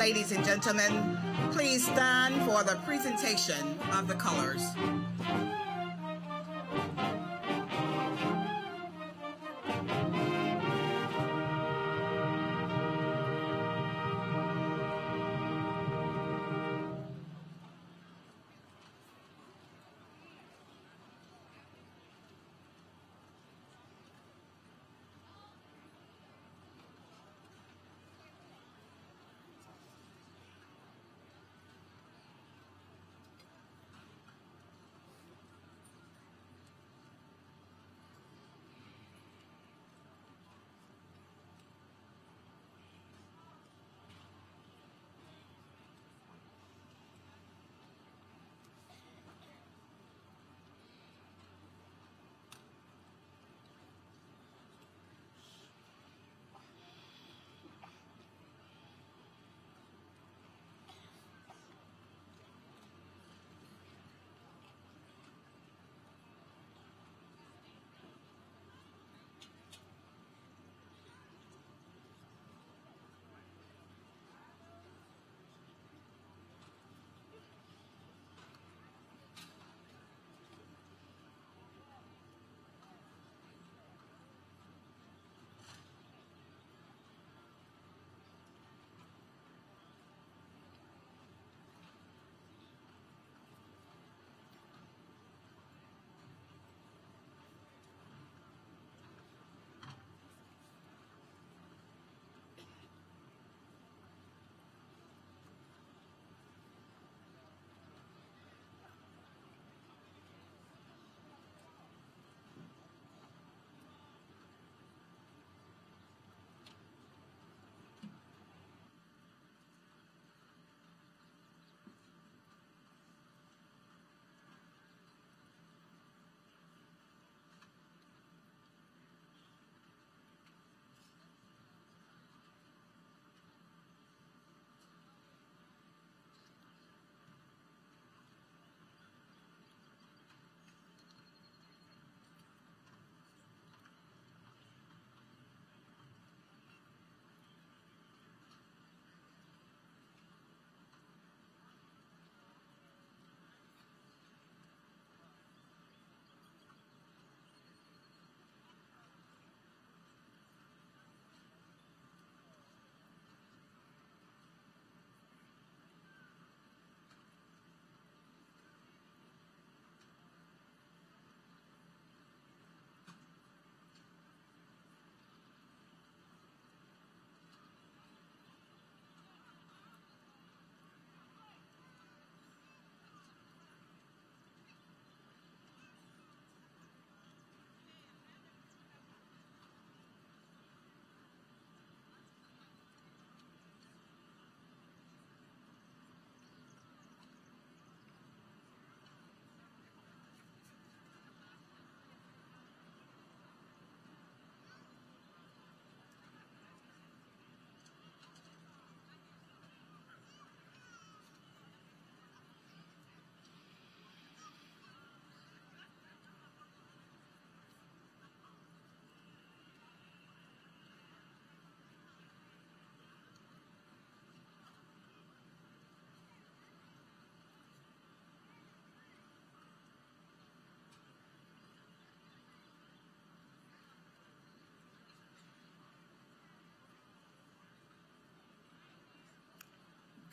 ladies and gentlemen, please stand for the presentation of the colors.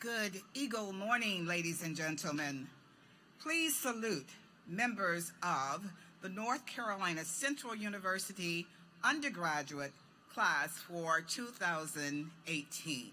Good Eagle morning, ladies and gentlemen. Please salute members of the North Carolina Central University Undergraduate class for 2018.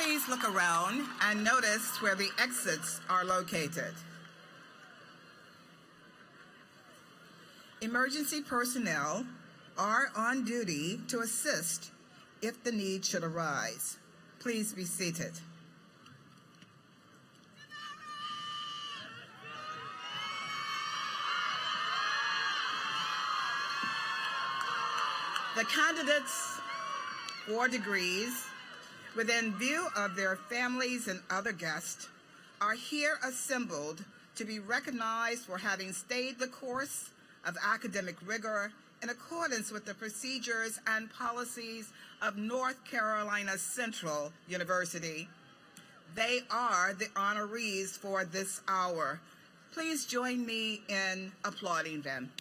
Please look around and notice where the exits are located. Emergency personnel are on duty to assist if the need should arise. Please be seated. The candidates for degrees, within view of their families and other guests, are here assembled to be recognized for having stayed the course of academic rigor in accordance with the procedures and policies of North Carolina Central University. They are the honorees for this hour. Please join me in applauding them.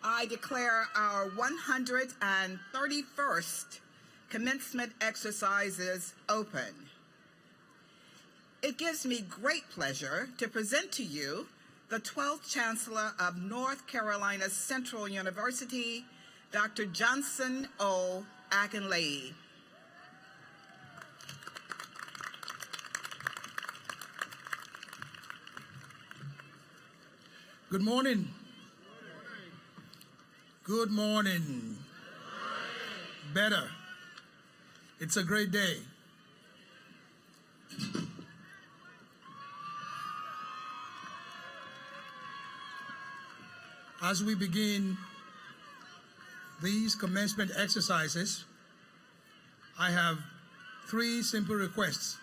I declare our 131st commencement exercises open. It gives me great pleasure to present to you the 12th Chancellor of North Carolina Central University, Dr. Johnson O. Akinlayi. Good morning. Good morning. Better. It's a great day. As we begin these commencement exercises, I have 3 simple requests.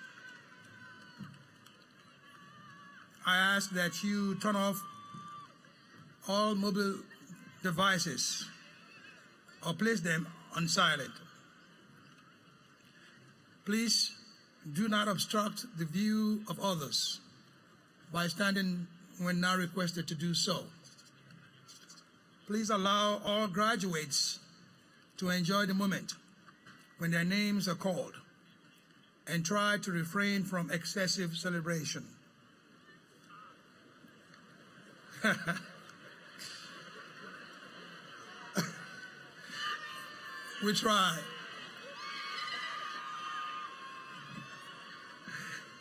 I ask that you turn off all mobile devices or place them on silent. Please do not obstruct the view of others by standing when now requested to do so. Please allow all graduates to enjoy the moment when their names are called and try to refrain from excessive celebration. We try.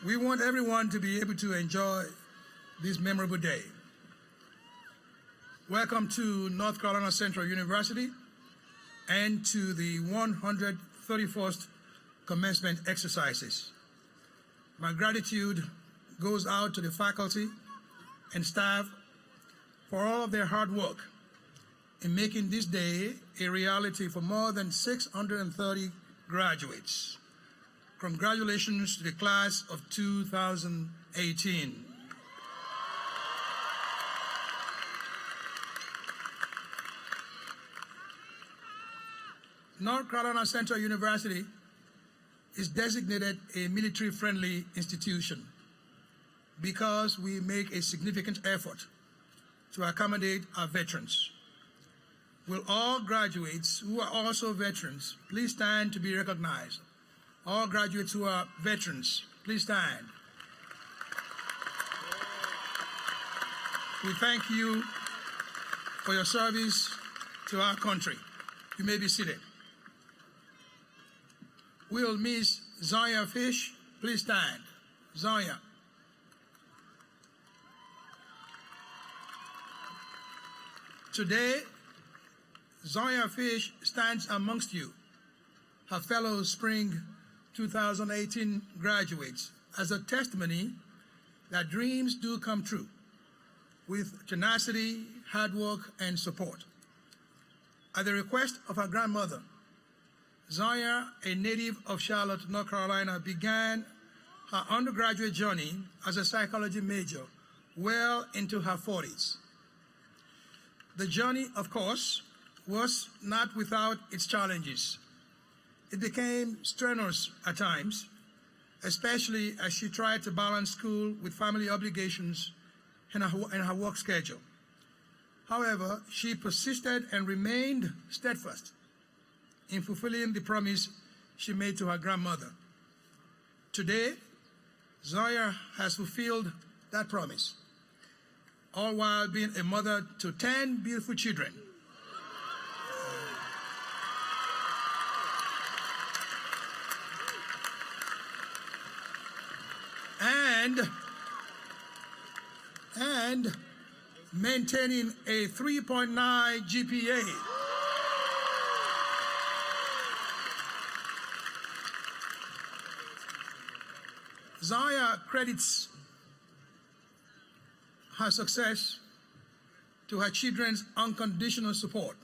We want everyone to be able to enjoy this memorable day. Welcome to North Carolina Central University and to the 131st commencement exercises. My gratitude goes out to the faculty and staff for all of their hard work in making this day a reality for more than 630 graduates. Congratulations to the class of 2018. North Carolina Central University is designated a military-friendly institution because we make a significant effort to accommodate our veterans. Will all graduates who are also veterans please stand to be recognized? All graduates who are veterans, please stand. We thank you for your service to our country. You may be seated. Will Miss Zoya Fish please stand? Zoya. Today, Zoya Fish stands amongst you, her fellow spring 2018 graduates, as a testimony that dreams do come true with tenacity, hard work, and support. At the request of her grandmother, Zoya, a native of Charlotte, North Carolina, began her undergraduate journey as a psychology major well into her 40s. The journey, of course, was not without its challenges. It became strenuous at times, especially as she tried to balance school with family obligations and her work schedule. However, she persisted and remained steadfast in fulfilling the promise she made to her grandmother. Today, Zoya has fulfilled that promise. all while being a mother to 10 beautiful children. And maintaining a 3.9 GPA. Zaya credits her success to her children's unconditional support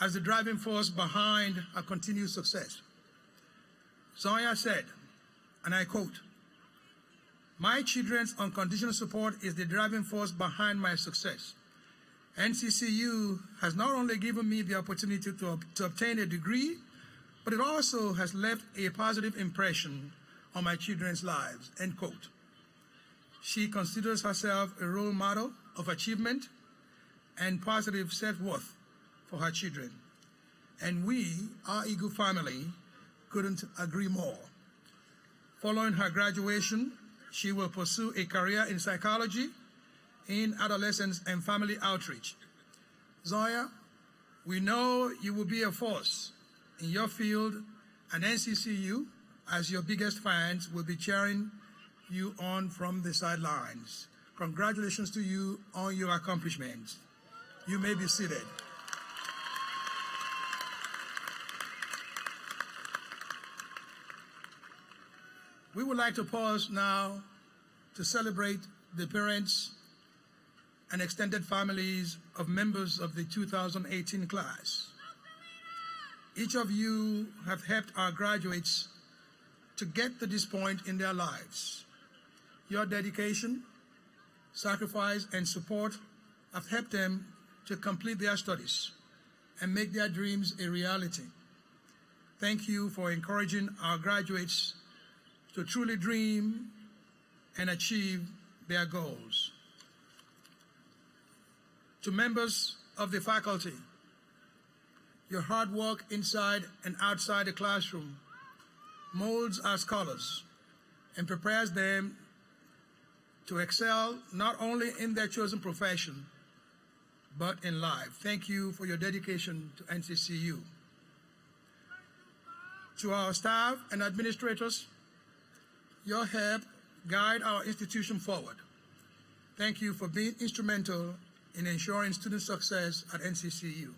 as the driving force behind her continued success. Zaya said, and I quote, "My children's unconditional support is the driving force behind my success. NCCU has not only given me the opportunity to obtain a degree, but it also has left a positive impression on my children's lives," end quote. She considers herself a role model of achievement and positive self-worth for her children. And we, our Eagle family, couldn't agree more. Following her graduation, she will pursue a career in psychology, in adolescence and family outreach. Zoya, we know you will be a force in your field, and NCCU, as your biggest fans, will be cheering you on from the sidelines. Congratulations to you on your accomplishments. You may be seated. We would like to pause now to celebrate the parents and extended families of members of the 2018 class. Each of you have helped our graduates to get to this point in their lives. Your dedication, sacrifice, and support have helped them to complete their studies and make their dreams a reality. Thank you for encouraging our graduates to truly dream and achieve their goals. To members of the faculty, your hard work inside and outside the classroom molds our scholars and prepares them to excel not only in their chosen profession, but in life. Thank you for your dedication to NCCU. To our staff and administrators, your help guide our institution forward. Thank you for being instrumental in ensuring student success at NCCU.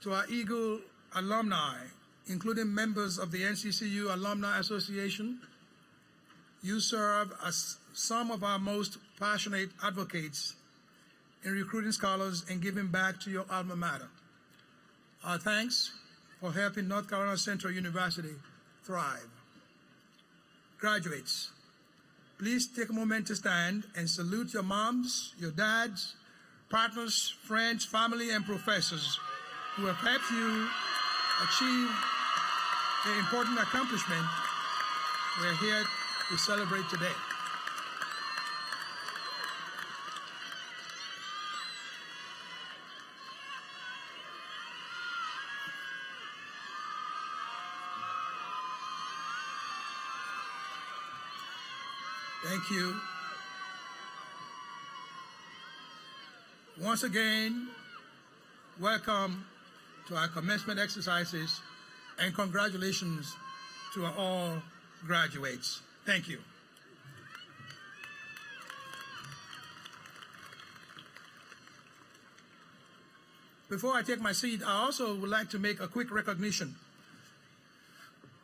To our Eagle alumni, including members of the NCCU Alumni Association, you serve as some of our most passionate advocates in recruiting scholars and giving back to your alma mater. Our thanks for helping North Carolina Central University thrive. Graduates, please take a moment to stand and salute your moms, your dads, partners, friends, family, and professors who have helped you achieve the important accomplishment we're here to celebrate today. Thank you. Once again, welcome to our commencement exercises and congratulations to all graduates. Thank you. Before I take my seat, I also would like to make a quick recognition.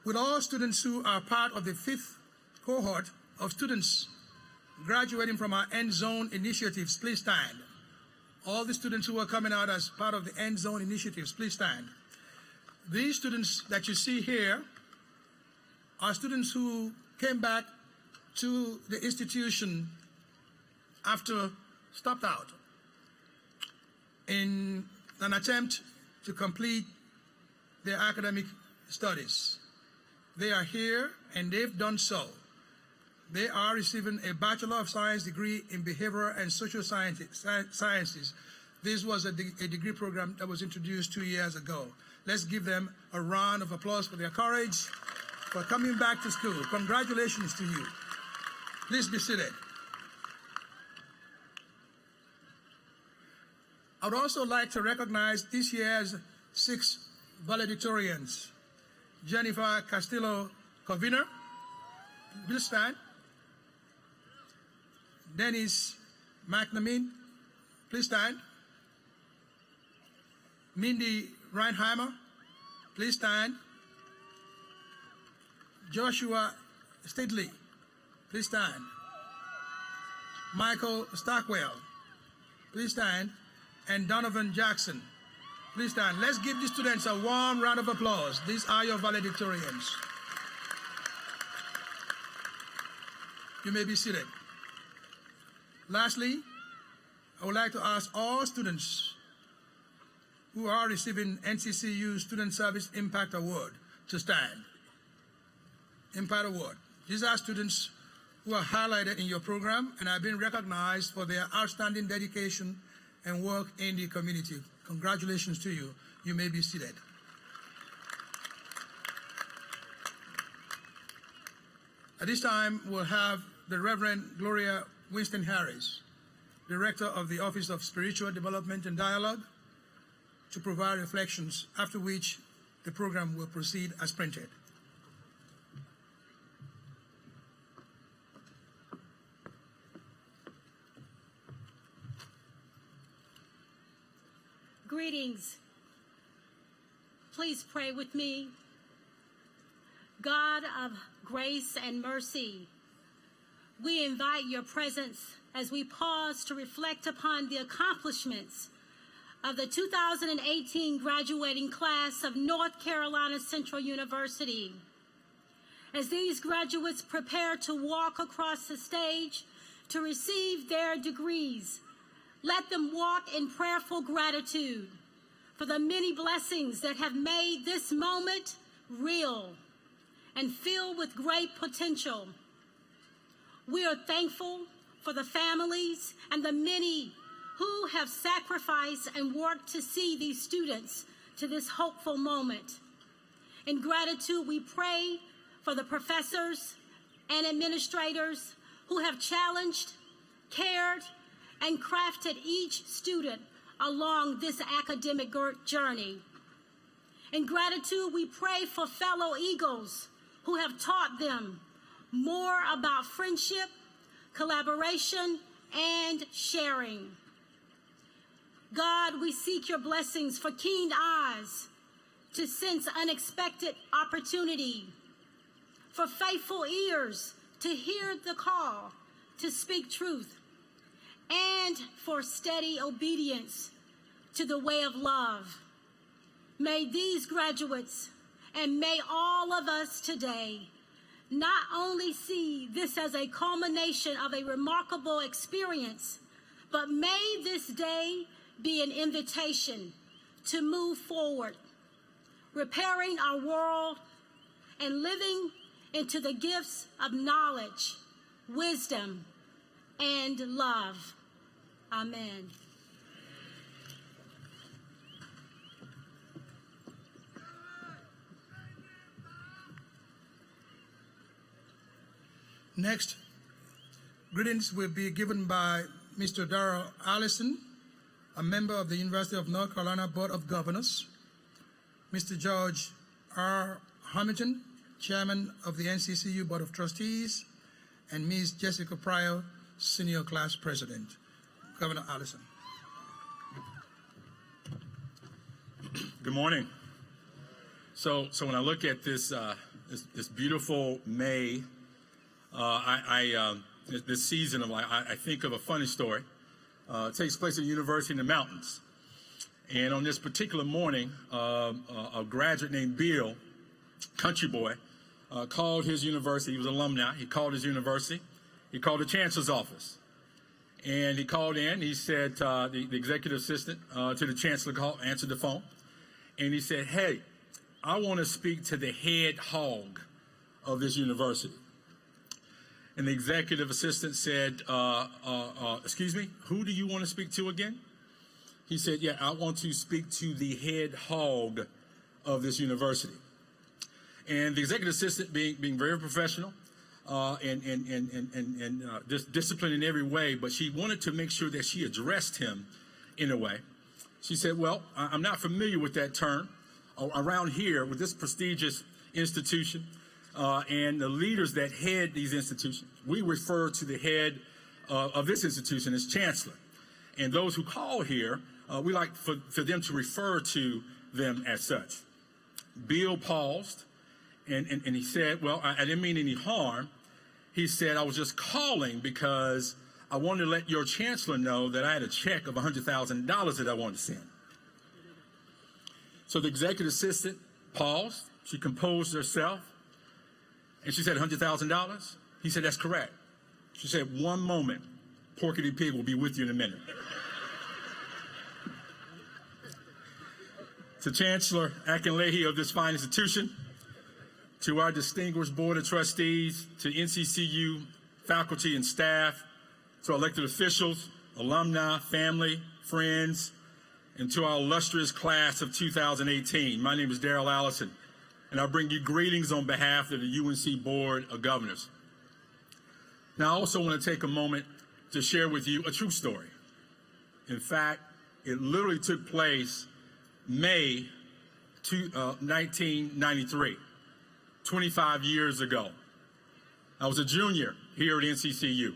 With all students who are part of the 5th cohort of students graduating from our End Zone initiatives, please stand. All the students who are coming out as part of the End Zone initiatives, please stand. These students that you see here are students who came back to the institution after stopped out in an attempt to complete their academic studies. They are here and they've done so. They are receiving a Bachelor of Science degree in Behavioral and Social Sciences. This was a degree program that was introduced 2 years ago. Let's give them a round of applause for their courage, for coming back to school. Congratulations to you. Please be seated. I would also like to recognize this year's 6 valedictorians. Jennifer Castillo-Covina, please stand. Dennis McNamee, please stand. Mindy Reinheimer, please stand. Joshua Stidley, please stand. Michael Stockwell, please stand. And Donovan Jackson, please stand. Let's give the students a warm round of applause. These are your valedictorians. You may be seated. Lastly, I would like to ask all students who are receiving NCCU Student Service Impact Award to stand. Impact Award. These are students who are highlighted in your program and have been recognized for their outstanding dedication and work in the community. Congratulations to you. You may be seated. At this time, we'll have the Reverend Gloria Winston Harris, Director of the Office of Spiritual Development and Dialogue, to provide reflections, after which the program will proceed as printed. Greetings. Please pray with me. God of grace and mercy, we invite your presence as we pause to reflect upon the accomplishments of the 2018 graduating class of North Carolina Central University. As these graduates prepare to walk across the stage to receive their degrees, let them walk in prayerful gratitude for the many blessings that have made this moment real and filled with great potential. We are thankful for the families and the many who have sacrificed and worked to see these students to this hopeful moment. In gratitude, we pray for the professors and administrators who have challenged, cared, and crafted each student along this academic journey. In gratitude, we pray for fellow Eagles who have taught them more about friendship, collaboration, and sharing. God, we seek your blessings for keen eyes to sense unexpected opportunity, for faithful ears to hear the call to speak truth, and for steady obedience to the way of love. May these graduates and may all of us today not only see this as a culmination of a remarkable experience, but may this day be an invitation to move forward, repairing our world and living into the gifts of knowledge, wisdom, and love. Amen. Next, greetings will be given by Mr. Darrell Allison, a member of the University of North Carolina Board of Governors, Mr. George R. Hamilton, Chairman of the NCCU Board of Trustees, and Ms. Jessica Pryor, Senior Class President. Governor Allison. Good morning. So when I look at this this beautiful May, this season of I think of a funny story. It takes place at a university in the mountains, and on this particular morning, a graduate named Bill, country boy, called his university. He was an alumni. He called his university. He called the chancellor's office, and he called in. He said the executive assistant to the chancellor answered the phone, and he said, "Hey, I want to speak to the head hog of this university." And the executive assistant said, excuse me, who do you want to speak to again? He said, yeah, I want to speak to the head hog of this university. And the executive assistant, being very professional and just disciplined in every way, but she wanted to make sure that she addressed him in a way. She said, well, I'm not familiar with that term. Around here, with this prestigious institution and the leaders that head these institutions, we refer to the head of this institution as chancellor. And those who call here, we like for them to refer to them as such. Bill paused, and he said, well, I didn't mean any harm. He said, I was just calling because I wanted to let your chancellor know that I had a check of $100,000 that I wanted to send. So the executive assistant paused. She composed herself, and she said, $100,000? He said, that's correct. She said, one moment, Porky Pig will be with you in a minute. To Chancellor Akinlehi of this fine institution, to our distinguished Board of Trustees, to NCCU faculty and staff, to our elected officials, alumni, family, friends, and to our illustrious class of 2018. My name is Darrell Allison, and I bring you greetings on behalf of the UNC Board of Governors. Now, I also want to take a moment to share with you a true story. In fact, it literally took place May 1993, 25 years ago. I was a junior here at NCCU,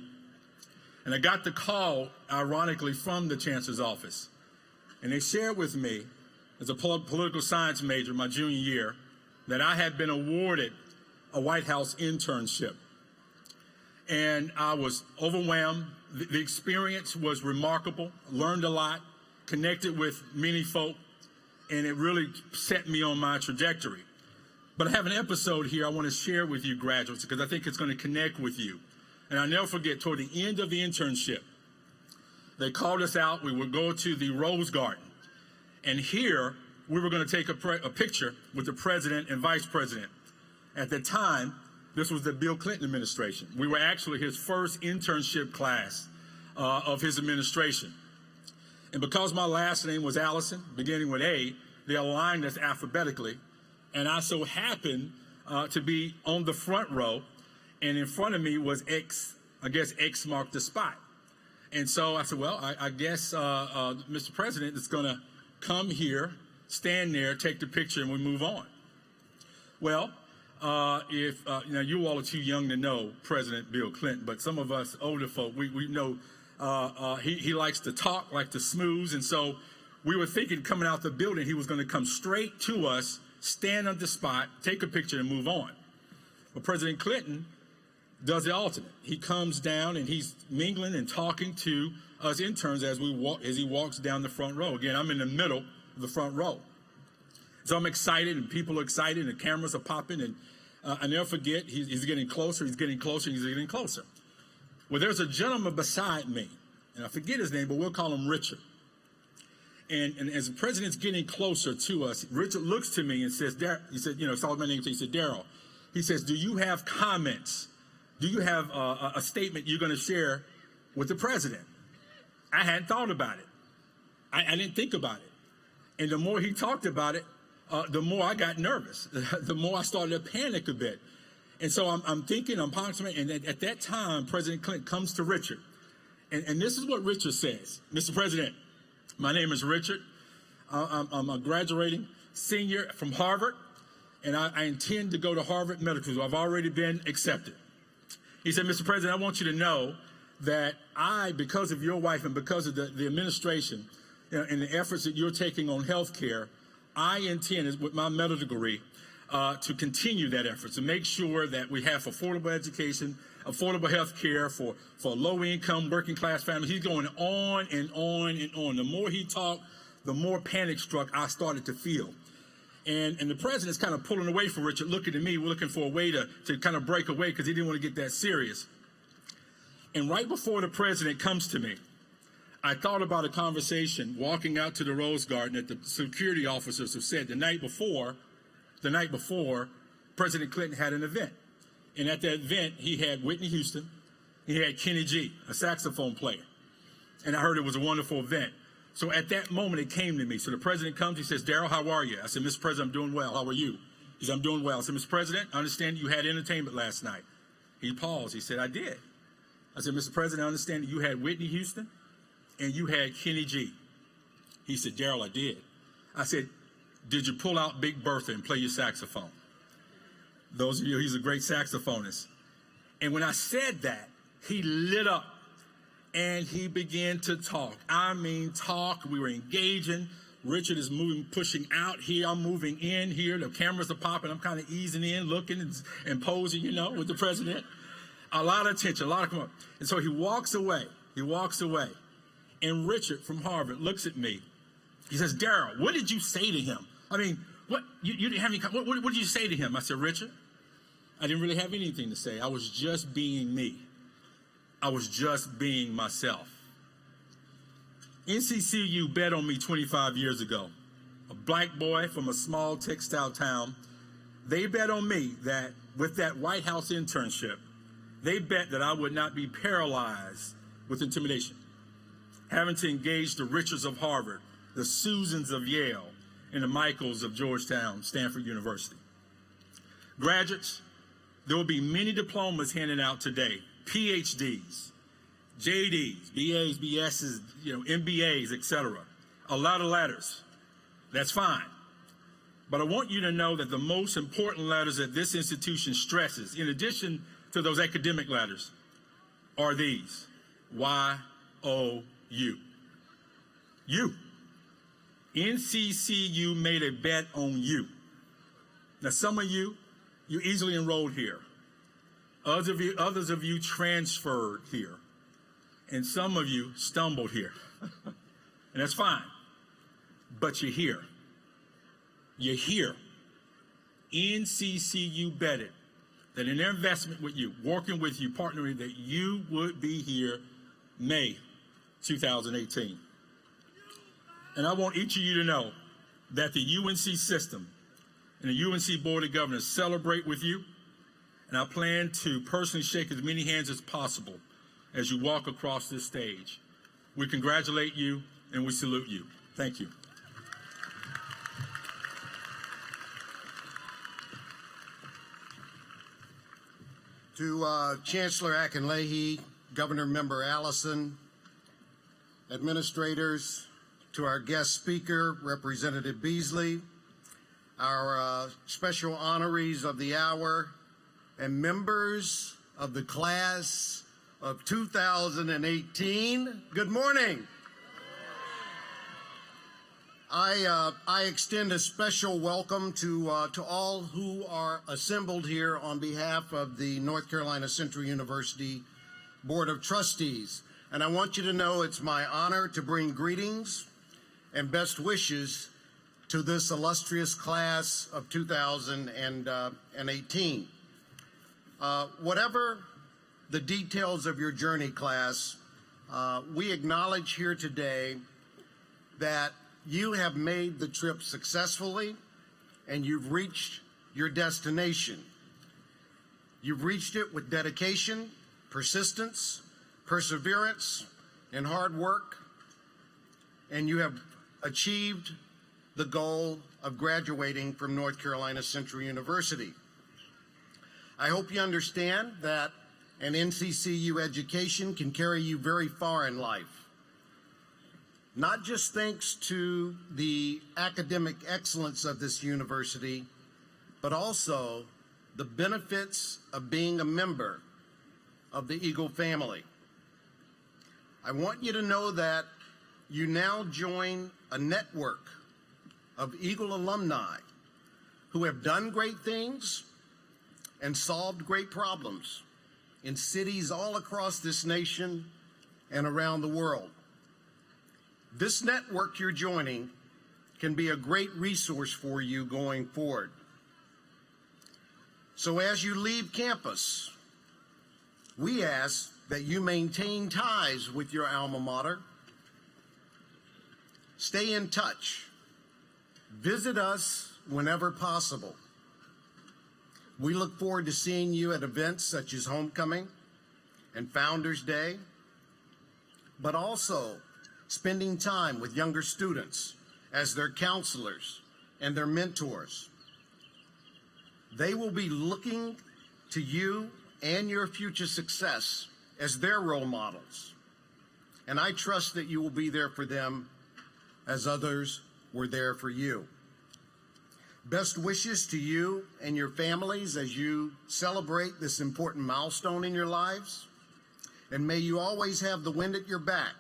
and I got the call, ironically, from the Chancellor's office. And they shared with me, as a political science major my junior year, that I had been awarded a White House internship. And I was overwhelmed. The experience was remarkable, learned a lot, connected with many folk, and it really set me on my trajectory. But I have an episode here I want to share with you, graduates, because I think it's going to connect with you. And I'll never forget, toward the end of the internship, they called us out. We would go to the Rose Garden. And here, we were going to take a picture with the president and vice president. At the time, this was the Bill Clinton administration. We were actually his first internship class of his administration. And because my last name was Allison, beginning with A, they aligned us alphabetically. And I so happened to be on the front row. And in front of me was X. I guess X marked the spot. And so I said, well, I guess Mr. President is going to come here, stand there, take the picture, and we move on. Well, if now you all are too young to know President Bill Clinton, but some of us older folk, we know he likes to talk, like to smooth, and so we were thinking coming out the building he was going to come straight to us, stand on the spot, take a picture, and move on. But President Clinton does the alternate. He comes down and he's mingling and talking to us interns as he walks down the front row. Again, I'm in the middle of the front row. So I'm excited, and people are excited, and the cameras are popping, and I never forget, he's getting closer, he's getting closer, he's getting closer. Well, there's a gentleman beside me, and I forget his name, but we'll call him Richard. And as the president's getting closer to us, Richard looks to me and says, he said, saw my name, he said, Darrell. He says, do you have comments? Do you have a statement you're going to share with the president? I hadn't thought about it. I didn't think about it. And the more he talked about it, the more I got nervous. The more I started to panic a bit. And so I'm thinking, I'm pondering, and at that time, President Clinton comes to Richard. And this is what Richard says. Mr. President, my name is Richard. I'm a graduating senior from Harvard, and I intend to go to Harvard Medical School. I've already been accepted. He said, Mr. President, I want you to know that because of your wife and because of the administration and the efforts that you're taking on health care, I intend, with my medical degree, to continue that effort, to make sure that we have affordable education, affordable health care for low-income, working-class families. He's going on and on and on. The more he talked, the more panic-struck I started to feel. And the president's kind of pulling away from Richard, looking at me, looking for a way to kind of break away because he didn't want to get that serious. And right before the president comes to me, I thought about a conversation walking out to the Rose Garden that the security officers have said the night before, President Clinton had an event. And at that event, he had Whitney Houston, he had Kenny G, a saxophone player. And I heard it was a wonderful event. So at that moment, it came to me. So the president comes, he says, Darrell, how are you? I said, Mr. President, I'm doing well. How are you? He said, I'm doing well. I said, Mr. President, I understand you had entertainment last night. He paused. He said, I did. I said, Mr. President, I understand that you had Whitney Houston and you had Kenny G. He said, Daryl, I did. I said, did you pull out Big Bertha and play your saxophone? Those of you, he's a great saxophonist. And when I said that, he lit up and he began to talk. I mean, talk. We were engaging. Richard is moving, pushing out here. I'm moving in here. The cameras are popping. I'm kind of easing in, looking and posing, you know, with the president. A lot of attention, a lot of come up. And so he walks away. He walks away. And Richard from Harvard looks at me. He says, Daryl, what did you say to him? I mean, what you didn't have any. What did you say to him? I said, Richard, I didn't really have anything to say. I was just being me. I was just being myself. NCCU bet on me 25 years ago. A black boy from a small textile town. They bet on me that with that White House internship, they bet that I would not be paralyzed with intimidation. Having to engage the Richards of Harvard, the Susans of Yale, and the Michaels of Georgetown, Stanford University. Graduates, there will be many diplomas handed out today, PhDs, JDs, BAs, BSs, MBAs, etc. A lot of letters. That's fine. But I want you to know that the most important letters that this institution stresses, in addition to those academic letters, are these. Y-O-U. You. NCCU made a bet on you. Now, some of you easily enrolled here. Others of you transferred here. And some of you stumbled here. And that's fine. But you're here. You're here. NCCU betted that in their investment with you, working with you, partnering, that you would be here May 2018. And I want each of you to know that the UNC system and the UNC Board of Governors celebrate with you. And I plan to personally shake as many hands as possible as you walk across this stage. We congratulate you and we salute you. Thank you. To Chancellor Akinlehi, Governor Member Allison, administrators, to our guest speaker, Representative Beasley, our special honorees of the hour, and members of the class of 2018, good morning. I extend a special welcome to all who are assembled here on behalf of the North Carolina Central University Board of Trustees. And I want you to know it's my honor to bring greetings and best wishes to this illustrious class of 2018. Whatever the details of your journey, class, we acknowledge here today that you have made the trip successfully and you've reached your destination. You've reached it with dedication, persistence, perseverance, and hard work, and you have achieved the goal of graduating from North Carolina Central University. I hope you understand that an NCCU education can carry you very far in life, not just thanks to the academic excellence of this university, but also the benefits of being a member of the Eagle family. I want you to know that you now join a network of Eagle alumni who have done great things and solved great problems in cities all across this nation and around the world. This network you're joining can be a great resource for you going forward. So as you leave campus, we ask that you maintain ties with your alma mater. Stay in touch. Visit us whenever possible. We look forward to seeing you at events such as Homecoming and Founders Day, but also spending time with younger students as their counselors and their mentors. They will be looking to you and your future success as their role models. And I trust that you will be there for them as others were there for you. Best wishes to you and your families as you celebrate this important milestone in your lives. And may you always have the wind at your back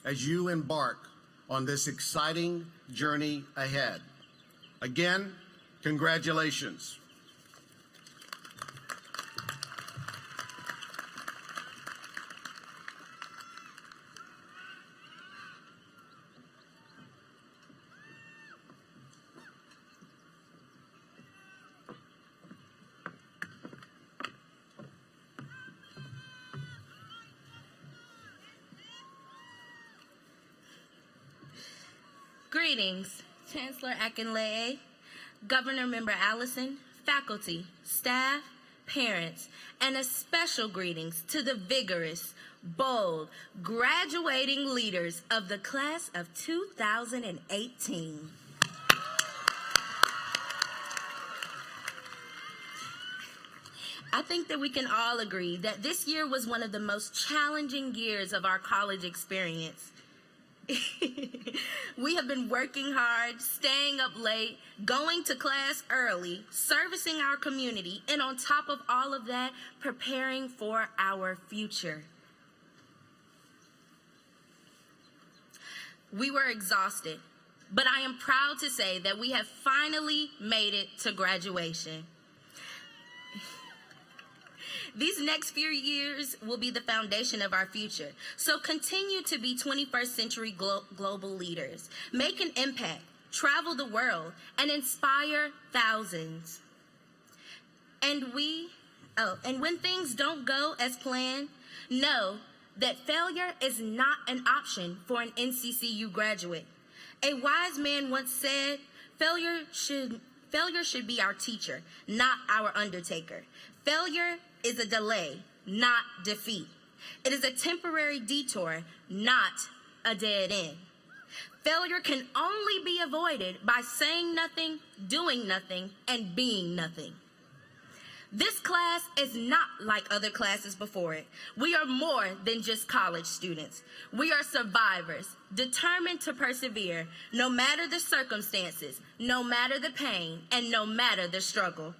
as you embark on this exciting journey ahead. Again, congratulations. Greetings, Chancellor Akinleye, Governor Member Allison, faculty, staff, parents, and a special greetings to the vigorous, bold, graduating leaders of the class of 2018. I think that we can all agree that this year was one of the most challenging years of our college experience. We have been working hard, staying up late, going to class early, servicing our community, and on top of all of that, preparing for our future. We were exhausted, but I am proud to say that we have finally made it to graduation. These next few years will be the foundation of our future. So continue to be 21st century global leaders. Make an impact, travel the world, and inspire thousands. And when things don't go as planned, know that failure is not an option for an NCCU graduate. A wise man once said, failure should be our teacher, not our undertaker. Failure is a delay, not defeat. It is a temporary detour, not a dead end. Failure can only be avoided by saying nothing, doing nothing, and being nothing. This class is not like other classes before it. We are more than just college students. We are survivors, determined to persevere, no matter the circumstances, no matter the pain, and no matter the struggle.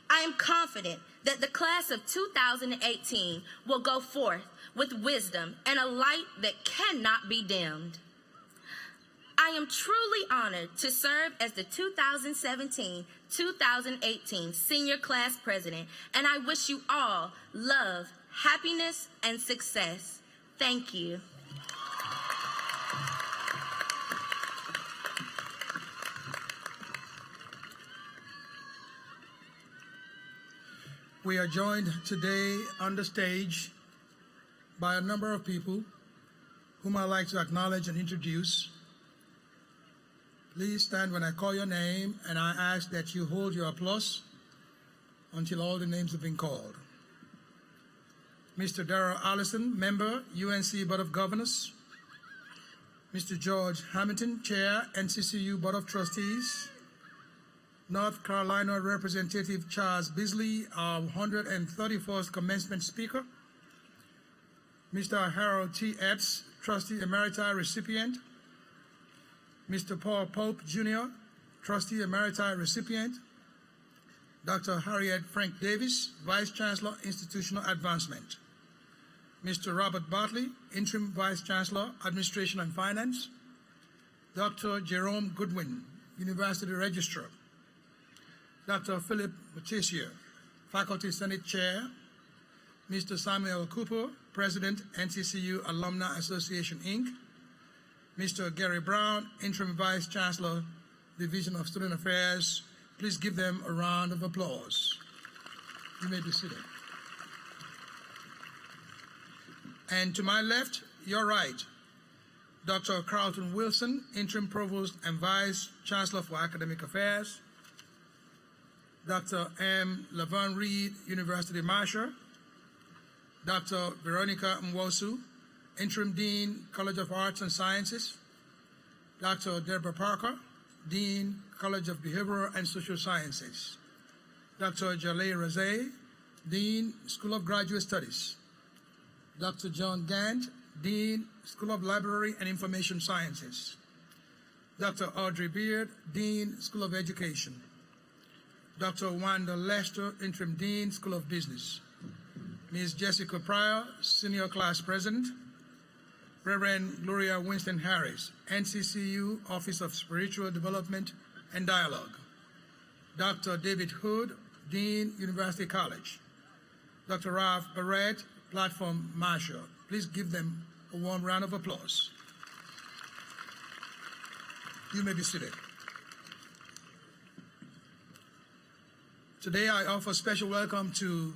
I am confident that the class of 2018 will go forth with wisdom and a light that cannot be dimmed. I am truly honored to serve as the 2017-2018 Senior Class President, and I wish you all love, happiness, and success. Thank you. We are joined today on the stage by a number of people whom I'd like to acknowledge and introduce. Please stand when I call your name, and I ask that you hold your applause until all the names have been called. Mr. Darrell Allison, Member, UNC Board of Governors. Mr. George Hamilton, Chair, NCCU Board of Trustees. North Carolina Representative Charles Beasley, our 131st Commencement Speaker. Mr. Harold T. Epps, Trustee Emeriti Recipient. Mr. Paul Pope, Jr., Trustee Emeriti Recipient. Dr. Harriet Frank Davis, Vice Chancellor, Institutional Advancement. Mr. Robert Bartley, Interim Vice Chancellor, Administration and Finance. Dr. Jerome Goodwin, University Registrar. Dr. Philip Mutesier, Faculty Senate Chair. Mr. Samuel Cooper, President, NCCU Alumni Association, Inc. Mr. Gary Brown, Interim Vice Chancellor, Division of Student Affairs. Please give them a round of applause. You may be seated. And to my left, your right, Dr. Carlton Wilson, Interim Provost and Vice Chancellor for Academic Affairs. Dr. M. Lavon Reed, University Marshall. Dr. Veronica Mwosu, Interim Dean, College of Arts and Sciences. Dr. Deborah Parker, Dean, College of Behavioral and Social Sciences. Dr. Jaleh Razay, Dean, School of Graduate Studies. Dr. John Gant, Dean, School of Library and Information Sciences. Dr. Audrey Beard, Dean, School of Education. Dr. Wanda Lester, Interim Dean, School of Business. Ms. Jessica Pryor, Senior Class President. Reverend Gloria Winston Harris, NCCU, Office of Spiritual Development and Dialogue. Dr. David Hood, Dean, University College. Dr. Ralph Barrett, Platform Marshal. Please give them a warm round of applause. You may be seated. Today I offer special welcome to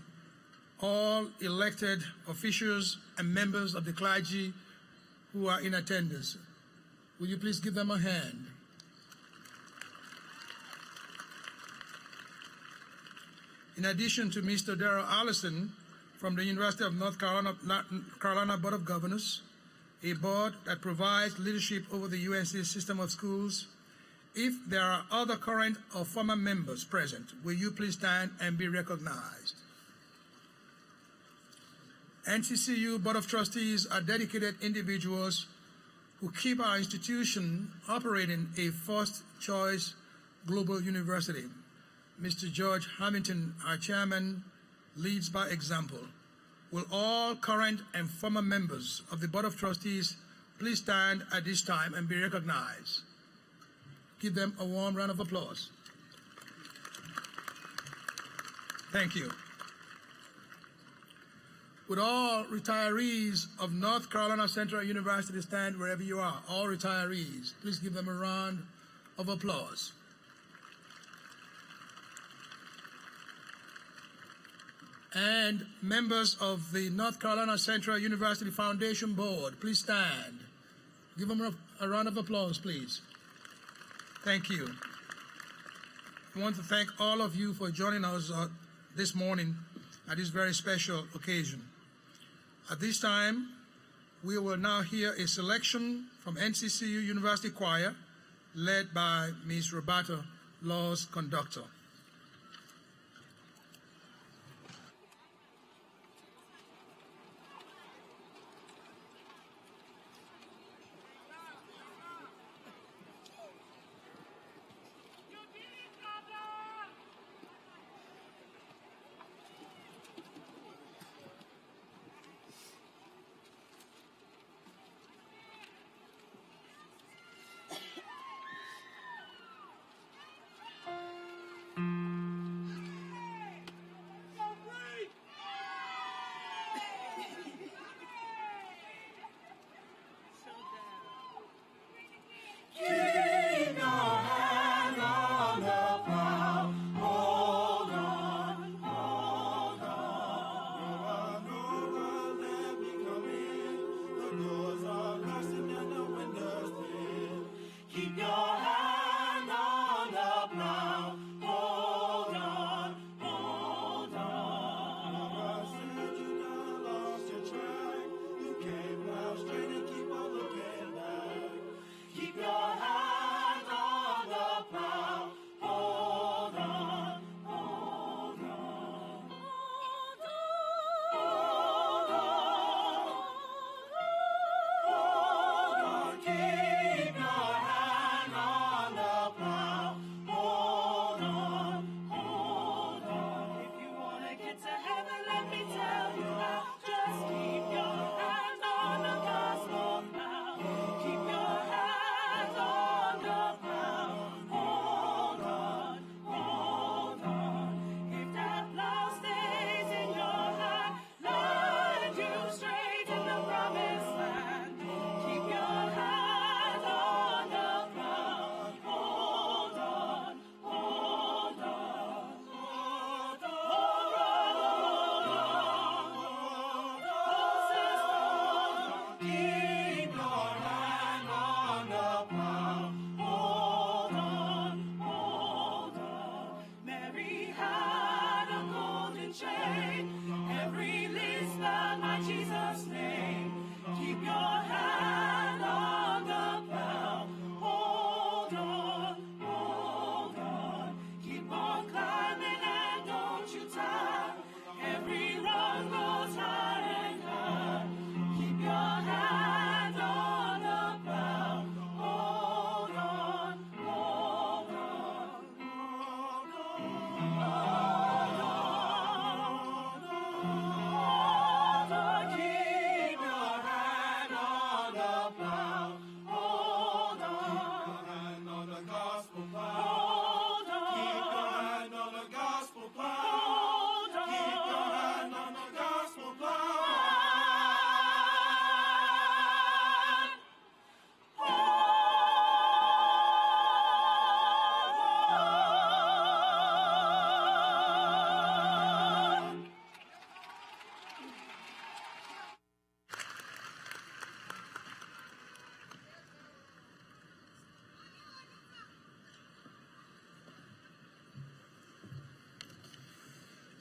all elected officials and members of the clergy who are in attendance. Will you please give them a hand? In addition to Mr. Darrell Allison from the University of North Carolina Board of Governors, a board that provides leadership over the UNC system of schools. If there are other current or former members present, will you please stand and be recognized? NCCU Board of Trustees are dedicated individuals who keep our institution operating a first-choice global university. Mr. George Hamilton, our chairman, leads by example. Will all current and former members of the Board of Trustees please stand at this time and be recognized? Give them a warm round of applause. Thank you. Would all retirees of North Carolina Central University stand wherever you are? All retirees, please give them a round of applause. And members of the North Carolina Central University Foundation Board, please stand. Give them a round of applause, please. Thank you. I want to thank all of you for joining us this morning at this very special occasion. At this time, we will now hear a selection from NCCU University Choir, led by Ms. Roberta Laws, conductor.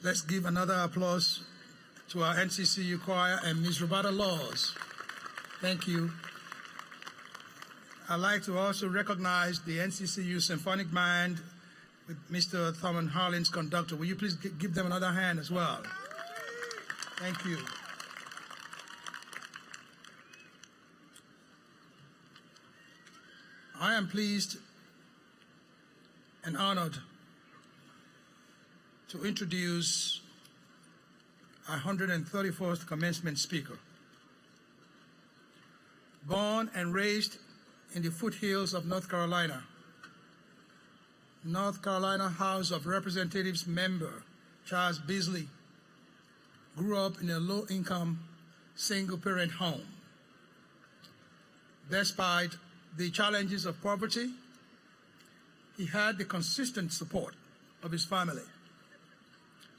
Let's give another applause to our NCCU choir and Ms. Roberta Laws. Thank you. I'd like to also recognize the NCCU Symphonic Band with Mr. Thurman Harlins, conductor. Will you please give them another hand as well? Thank you. I am pleased and honored to introduce our 131st commencement speaker. Born and raised in the foothills of North Carolina, North Carolina House of Representatives member Charles Beasley grew up in a low-income, single-parent home. Despite the challenges of poverty, he had the consistent support of his family,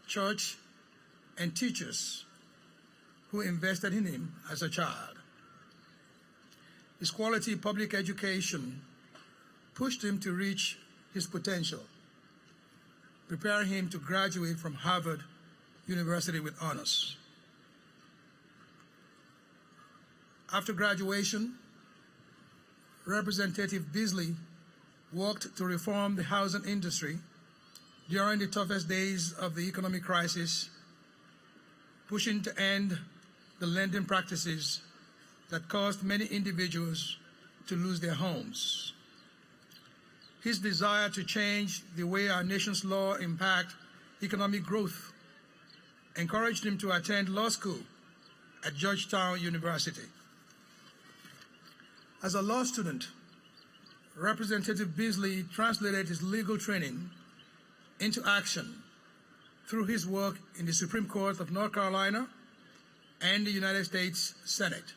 church, and teachers who invested in him as a child. His quality public education pushed him to reach his potential, preparing him to graduate from Harvard University with honors. After graduation, Representative Beasley worked to reform the housing industry during the toughest days of the economic crisis, pushing to end the lending practices that caused many individuals to lose their homes. His desire to change the way our nation's law impact economic growth encouraged him to attend law school at Georgetown University. As a law student, Representative Beasley translated his legal training into action through his work in the Supreme Court of North Carolina and the United States Senate.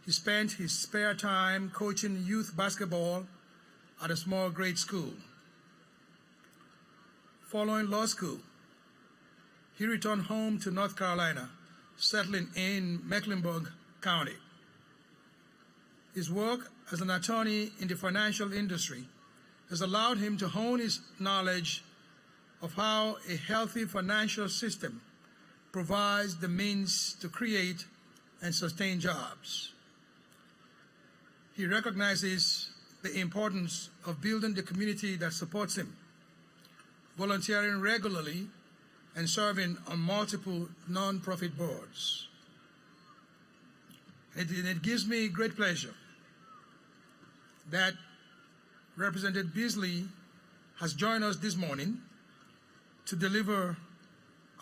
He spent his spare time coaching youth basketball at a small grade school. Following law school, he returned home to North Carolina, settling in Mecklenburg County. His work as an attorney in the financial industry has allowed him to hone his knowledge of how a healthy financial system provides the means to create and sustain jobs. He recognizes the importance of building the community that supports him, volunteering regularly, and serving on multiple nonprofit boards. It gives me great pleasure that Representative Beasley has joined us this morning to deliver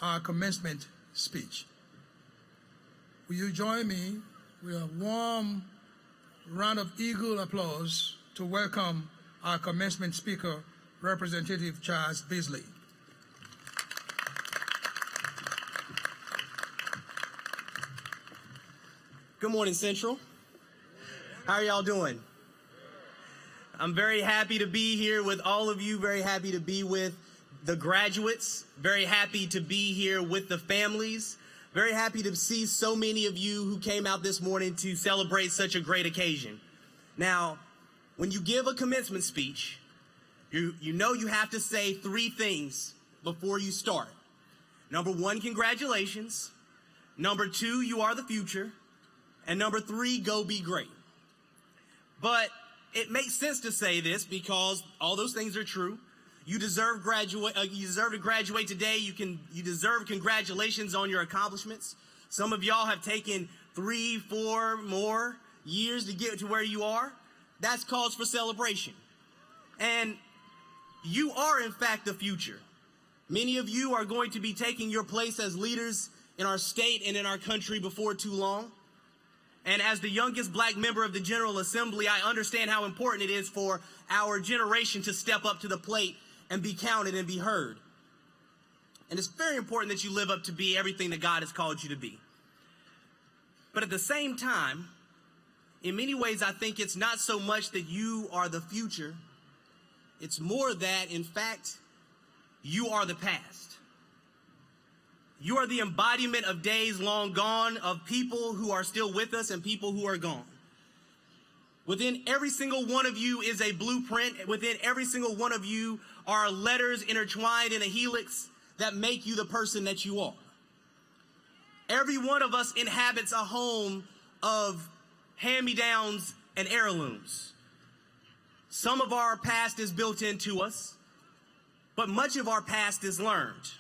our commencement speech. Will you join me with a warm round of eagle applause to welcome our commencement speaker, Representative Charles Beasley. Good morning, Central. How are y'all doing? I'm very happy to be here with all of you, very happy to be with the graduates, very happy to be here with the families, very happy to see so many of you who came out this morning to celebrate such a great occasion. Now, when you give a commencement speech, you know you have to say three things before you start. Number one, congratulations. Number two, you are the future. And number three, go be great. But it makes sense to say this because all those things are true. You deserve to graduate today. You deserve congratulations on your accomplishments. Some of y'all have taken 3, 4 more years to get to where you are. That's cause for celebration. And you are, in fact, the future. Many of you are going to be taking your place as leaders in our state and in our country before too long. And as the youngest black member of the General Assembly, I understand how important it is for our generation to step up to the plate and be counted and be heard. And it's very important that you live up to be everything that God has called you to be. But at the same time, in many ways, I think it's not so much that you are the future. It's more that, in fact, you are the past. You are the embodiment of days long gone, of people who are still with us and people who are gone. Within every single one of you is a blueprint. Within every single one of you are letters intertwined in a helix that make you the person that you are. Every one of us inhabits a home of hand-me-downs and heirlooms. Some of our past is built into us, but much of our past is learned.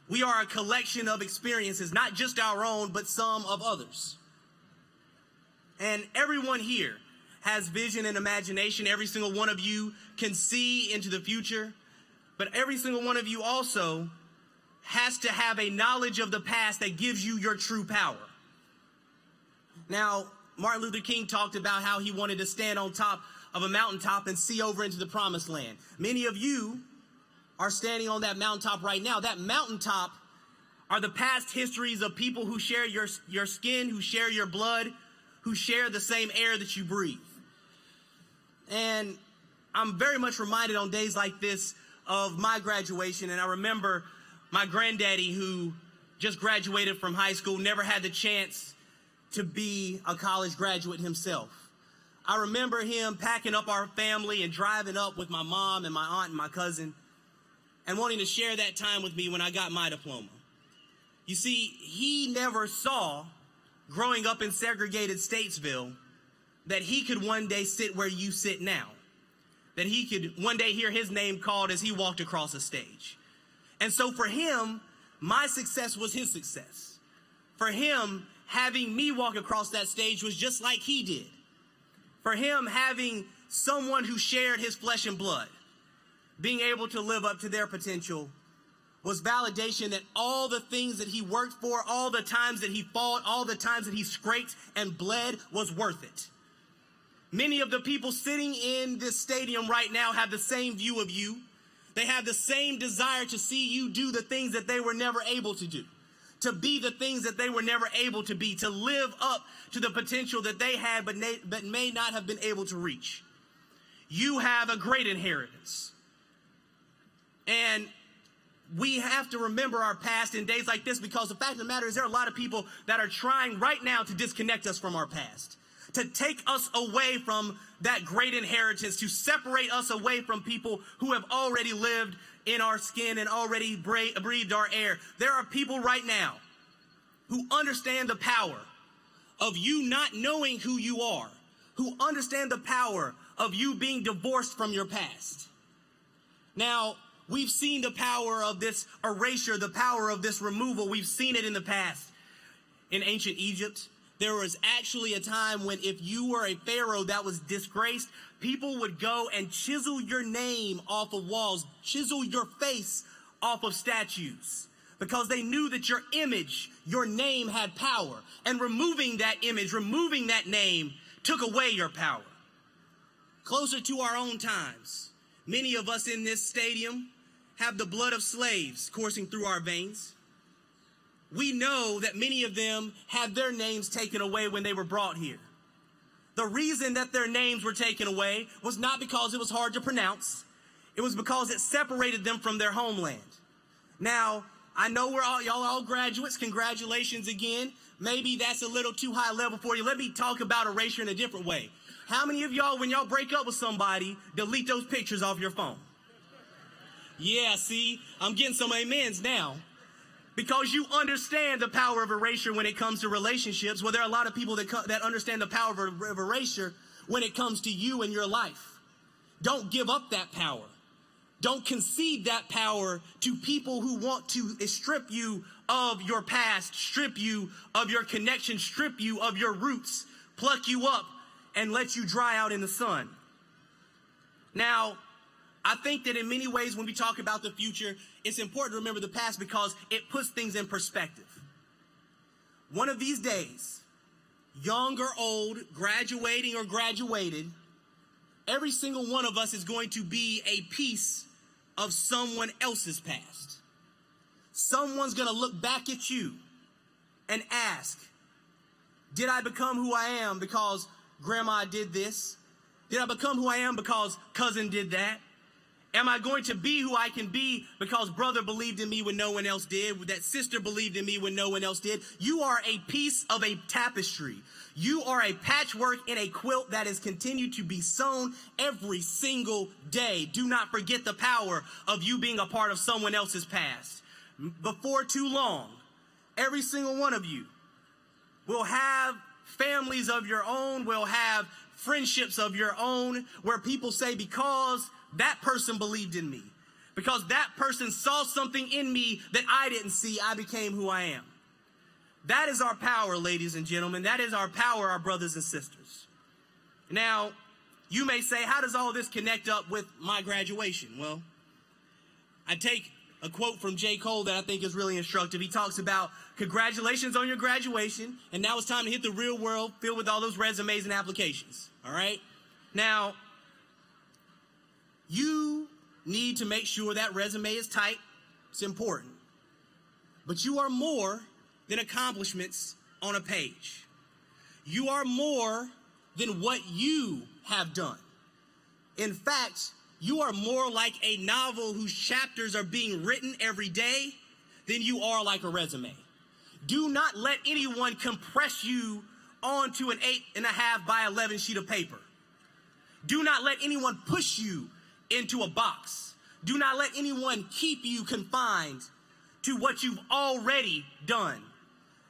We are a collection of experiences, not just our own, but some of others. And everyone here has vision and imagination. Every single one of you can see into the future, but every single one of you also has to have a knowledge of the past that gives you your true power. Now, Martin Luther King talked about how he wanted to stand on top of a mountaintop and see over into the promised land. Many of you are standing on that mountaintop right now. That mountaintop are the past histories of people who share your skin, who share your blood, who share the same air that you breathe. And I'm very much reminded on days like this of my graduation, and I remember my granddaddy, who just graduated from high school, never had the chance to be a college graduate himself. I remember him packing up our family and driving up with my mom and my aunt and my cousin and wanting to share that time with me when I got my diploma. You see, he never saw, growing up in segregated Statesville, that he could one day sit where you sit now, that he could one day hear his name called as he walked across the stage. And so for him, my success was his success. For him, having me walk across that stage was just like he did. For him, having someone who shared his flesh and blood, being able to live up to their potential, was validation that all the things that he worked for, all the times that he fought, all the times that he scraped and bled was worth it. Many of the people sitting in this stadium right now have the same view of you. They have the same desire to see you do the things that they were never able to do, to be the things that they were never able to be, to live up to the potential that they had but may not have been able to reach. You have a great inheritance. And we have to remember our past in days like this, because the fact of the matter is there are a lot of people that are trying right now to disconnect us from our past, to take us away from that great inheritance, to separate us away from people who have already lived in our skin and already breathed our air. There are people right now who understand the power of you not knowing who you are, who understand the power of you being divorced from your past. Now, we've seen the power of this erasure, the power of this removal. We've seen it in the past. In ancient Egypt, there was actually a time when if you were a pharaoh that was disgraced, people would go and chisel your name off of walls, chisel your face off of statues, because they knew that your image, your name had power. And removing that image, removing that name, took away your power. Closer to our own times, many of us in this stadium have the blood of slaves coursing through our veins. We know that many of them had their names taken away when they were brought here. The reason that their names were taken away was not because it was hard to pronounce. It was because it separated them from their homeland. Now, I know y'all all graduates. Congratulations again. Maybe that's a little too high level for you. Let me talk about erasure in a different way. How many of y'all, when y'all break up with somebody, delete those pictures off your phone? Yeah, see, I'm getting some amens now. Because you understand the power of erasure when it comes to relationships. Well, there are a lot of people that understand the power of erasure when it comes to you and your life. Don't give up that power. Don't concede that power to people who want to strip you of your past, strip you of your connection, strip you of your roots, pluck you up, and let you dry out in the sun. Now, I think that in many ways when we talk about the future, it's important to remember the past because it puts things in perspective. One of these days, young or old, graduating or graduated, every single one of us is going to be a piece of someone else's past. Someone's going to look back at you and ask, did I become who I am because grandma did this? Did I become who I am because cousin did that? Am I going to be who I can be because brother believed in me when no one else did, that sister believed in me when no one else did? You are a piece of a tapestry. You are a patchwork in a quilt that is continued to be sewn every single day. Do not forget the power of you being a part of someone else's past. Before too long, every single one of you will have families of your own, will have friendships of your own, where people say, because that person believed in me, because that person saw something in me that I didn't see, I became who I am. That is our power, ladies and gentlemen. That is our power, our brothers and sisters. Now, you may say, how does all this connect up with my graduation? Well, I take a quote from J. Cole that I think is really instructive. He talks about, congratulations on your graduation, and now it's time to hit the real world filled with all those resumes and applications. All right? Now, you need to make sure that resume is tight. It's important. But you are more than accomplishments on a page. You are more than what you have done. In fact, you are more like a novel whose chapters are being written every day than you are like a resume. Do not let anyone compress you onto an 8.5 by 11 sheet of paper. Do not let anyone push you into a box. Do not let anyone keep you confined to what you've already done.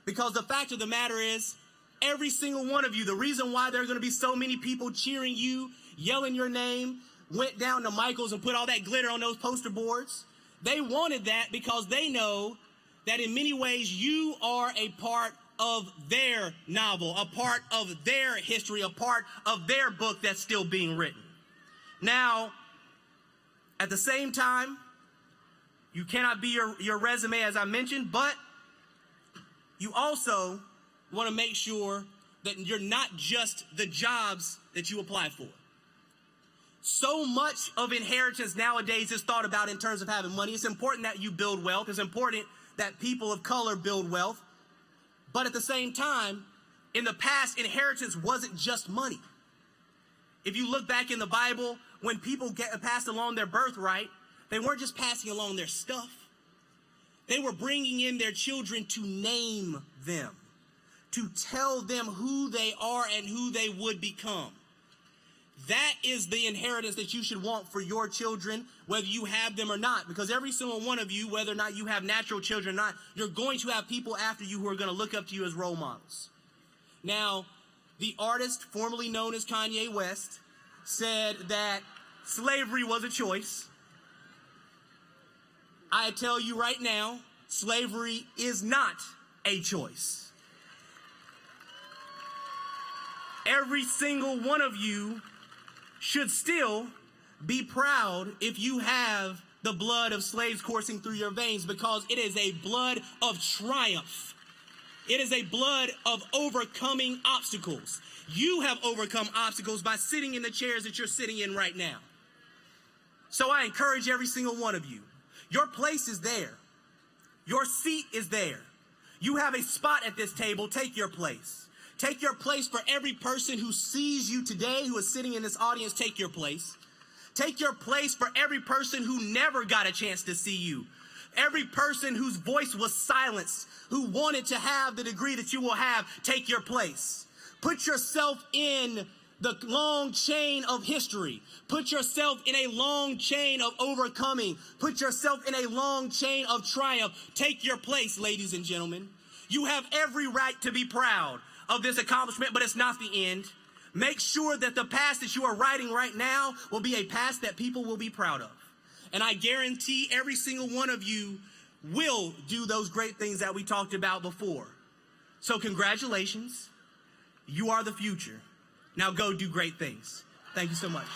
Because the fact of the matter is, every single one of you, the reason why there are going to be so many people cheering you, yelling your name, went down to Michael's and put all that glitter on those poster boards, they wanted that because they know that in many ways you are a part of their novel, a part of their history, a part of their book that's still being written. Now, at the same time, you cannot be your resume, as I mentioned, but you also want to make sure that you're not just the jobs that you apply for. So much of inheritance nowadays is thought about in terms of having money. It's important that you build wealth. It's important that people of color build wealth. But at the same time, in the past, inheritance wasn't just money. If you look back in the Bible, when people passed along their birthright, they weren't just passing along their stuff. They were bringing in their children to name them, to tell them who they are and who they would become. That is the inheritance that you should want for your children, whether you have them or not. Because every single one of you, whether or not you have natural children or not, you're going to have people after you who are going to look up to you as role models. Now, the artist formerly known as Kanye West said that slavery was a choice. I tell you right now, slavery is not a choice. Every single one of you should still be proud if you have the blood of slaves coursing through your veins, because it is a blood of triumph. It is a blood of overcoming obstacles. You have overcome obstacles by sitting in the chairs that you're sitting in right now. So I encourage every single one of you. Your place is there. Your seat is there. You have a spot at this table. Take your place. Take your place for every person who sees you today, who is sitting in this audience. Take your place. Take your place for every person who never got a chance to see you. Every person whose voice was silenced, who wanted to have the degree that you will have. Take your place. Put yourself in the long chain of history. Put yourself in a long chain of overcoming. Put yourself in a long chain of triumph. Take your place, ladies and gentlemen. You have every right to be proud of this accomplishment, but it's not the end. Make sure that the past that you are writing right now will be a past that people will be proud of. And I guarantee every single one of you will do those great things that we talked about before. So congratulations. You are the future. Now go do great things. Thank you so much.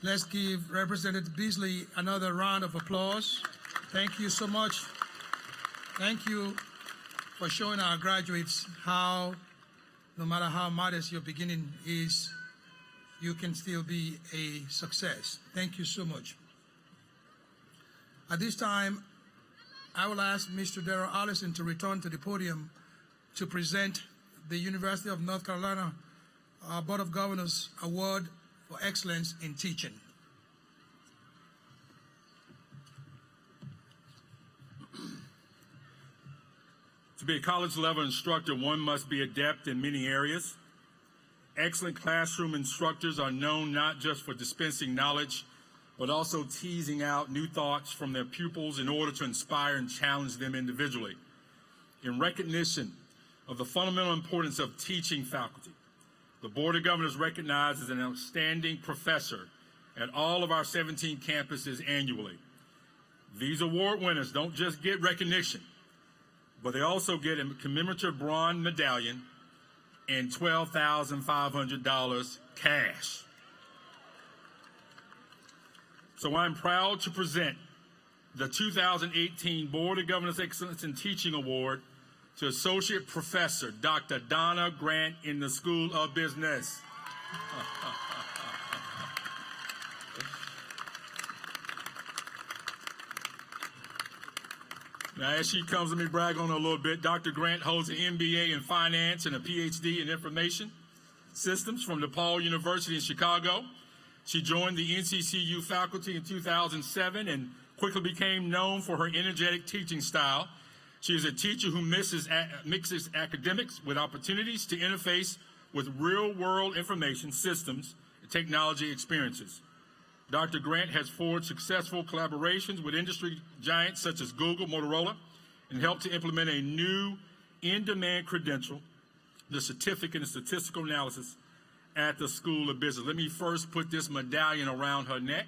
Let's give Representative Beasley another round of applause. Thank you so much. Thank you for showing our graduates how, no matter how modest your beginning is, you can still be a success. Thank you so much. At this time, I will ask Mr. Darrell Allison to return to the podium to present the University of North Carolina Board of Governors Award for Excellence in Teaching. To be a college-level instructor, one must be adept in many areas. Excellent classroom instructors are known not just for dispensing knowledge, but also teasing out new thoughts from their pupils in order to inspire and challenge them individually. In recognition of the fundamental importance of teaching faculty, the Board of Governors recognizes an outstanding professor at all of our 17 campuses annually. These award winners don't just get recognition, but they also get a commemorative bronze medallion and $12,500 cash. So I'm proud to present the 2018 Board of Governors Excellence in Teaching Award to Associate Professor Dr. Donna Grant in the School of Business. Now, as she comes, let me brag on her a little bit. Dr. Grant holds an MBA in Finance and a PhD in Information Systems from DePaul University in Chicago. She joined the NCCU faculty in 2007 and quickly became known for her energetic teaching style. She is a teacher who mixes academics with opportunities to interface with real-world information systems and technology experiences. Dr. Grant has forged successful collaborations with industry giants such as Google, Motorola, and helped to implement a new in-demand credential, the Certificate in Statistical Analysis, at the School of Business. Let me first put this medallion around her neck.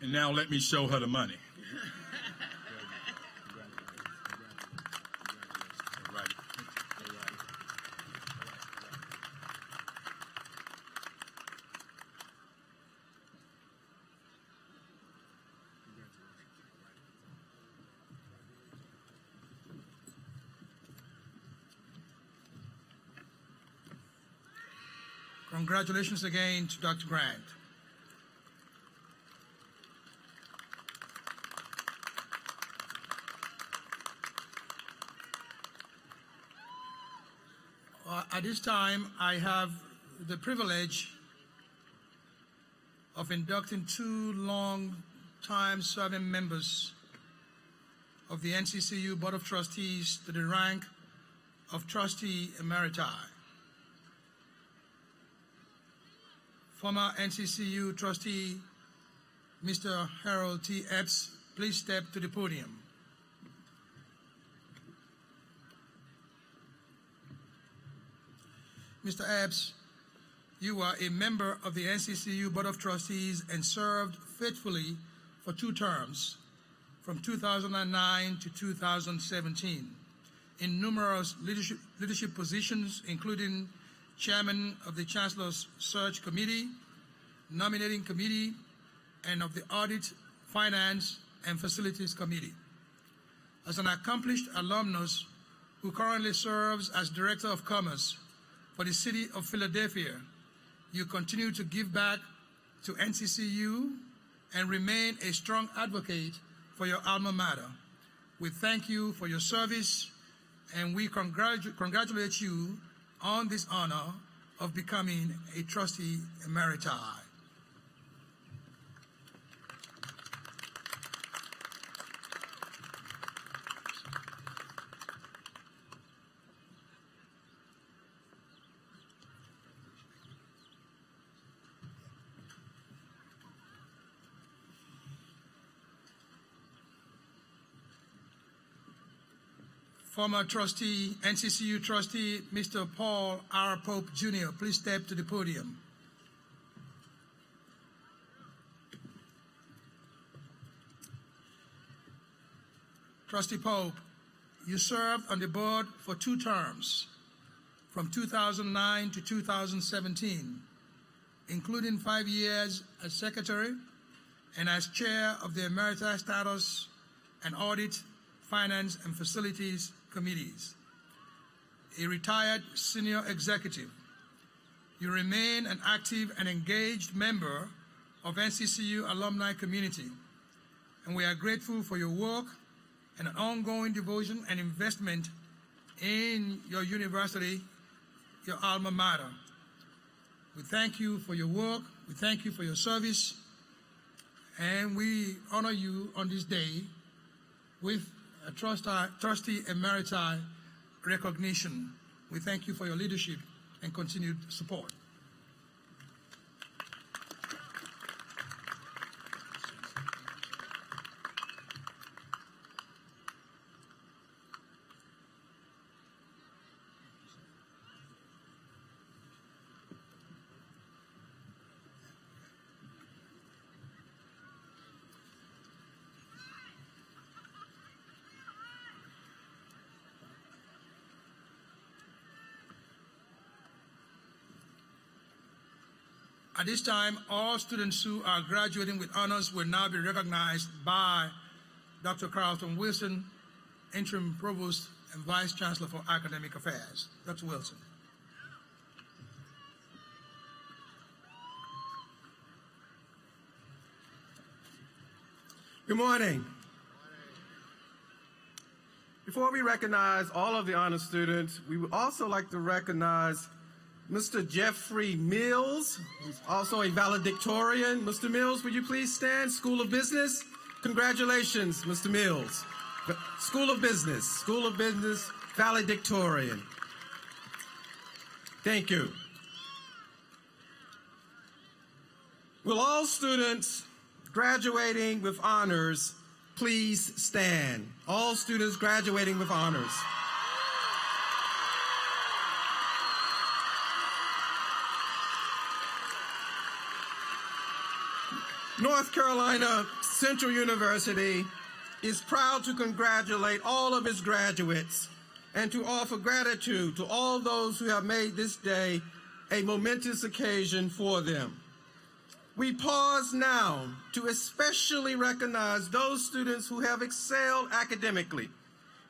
And now let me show her the money. Congratulations again to Dr. Grant. At this time, I have the privilege of inducting two long-time serving members of the NCCU Board of Trustees to the rank of Trustee Emeriti. Former NCCU trustee, Mr. Harold T. Epps, please step to the podium. Mr. Epps, you are a member of the NCCU Board of Trustees and served faithfully for 2 terms, from 2009 to 2017, in numerous leadership positions, including Chairman of the Chancellor's Search Committee, Nominating Committee, and of the Audit, Finance, and Facilities Committee. As an accomplished alumnus who currently serves as Director of Commerce for the City of Philadelphia, you continue to give back to NCCU and remain a strong advocate for your alma mater. We thank you for your service, and we congratulate you on this honor of becoming a Trustee Emeriti. Former trustee, NCCU trustee, Mr. Paul R. Pope, Jr., please step to the podium. Trustee Pope, you served on the board for 2 terms, from 2009 to 2017, including 5 years as secretary and as chair of the Emeriti Status and Audit, Finance, and Facilities Committees. a retired senior executive. You remain an active and engaged member of NCCU alumni community, and we are grateful for your work and an ongoing devotion and investment in your university, your alma mater. We thank you for your work, we thank you for your service, and we honor you on this day with a trustee emeriti recognition. We thank you for your leadership and continued support. At this time, all students who are graduating with honors will now be recognized by Dr. Carlton Wilson, Interim Provost and Vice Chancellor for Academic Affairs. Dr. Wilson. Good morning. Before we recognize all of the honor students, we would also like to recognize Mr. Jeffrey Mills, who's also a valedictorian. Mr. Mills, would you please stand? School of Business. Congratulations, Mr. Mills. School of Business, valedictorian. Thank you. Will all students graduating with honors please stand? All students graduating with honors. North Carolina Central University is proud to congratulate all of its graduates and to offer gratitude to all those who have made this day a momentous occasion for them. We pause now to especially recognize those students who have excelled academically,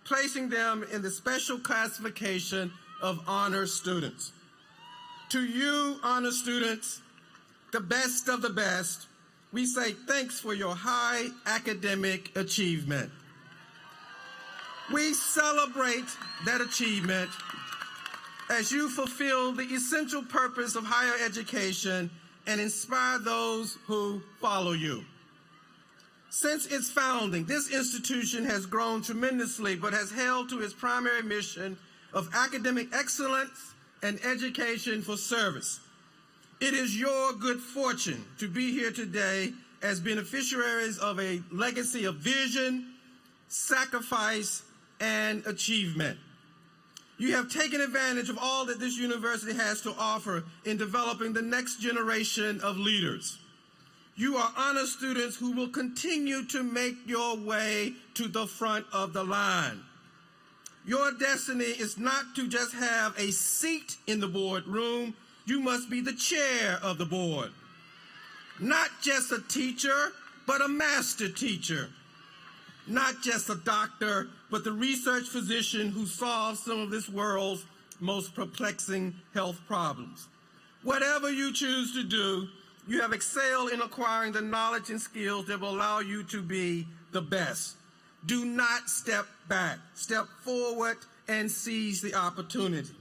placing them in the special classification of honor students. To you, honor students, the best of the best, we say thanks for your high academic achievement. We celebrate that achievement as you fulfill the essential purpose of higher education and inspire those who follow you. Since its founding, this institution has grown tremendously, but has held to its primary mission of academic excellence and education for service. It is your good fortune to be here today as beneficiaries of a legacy of vision, sacrifice, and achievement. You have taken advantage of all that this university has to offer in developing the next generation of leaders. You are honor students who will continue to make your way to the front of the line. Your destiny is not to just have a seat in the boardroom. You must be the chair of the board. Not just a teacher, but a master teacher. Not just a doctor, but the research physician who solves some of this world's most perplexing health problems. Whatever you choose to do, you have excelled in acquiring the knowledge and skills that will allow you to be the best. Do not step back. Step forward and seize the opportunity.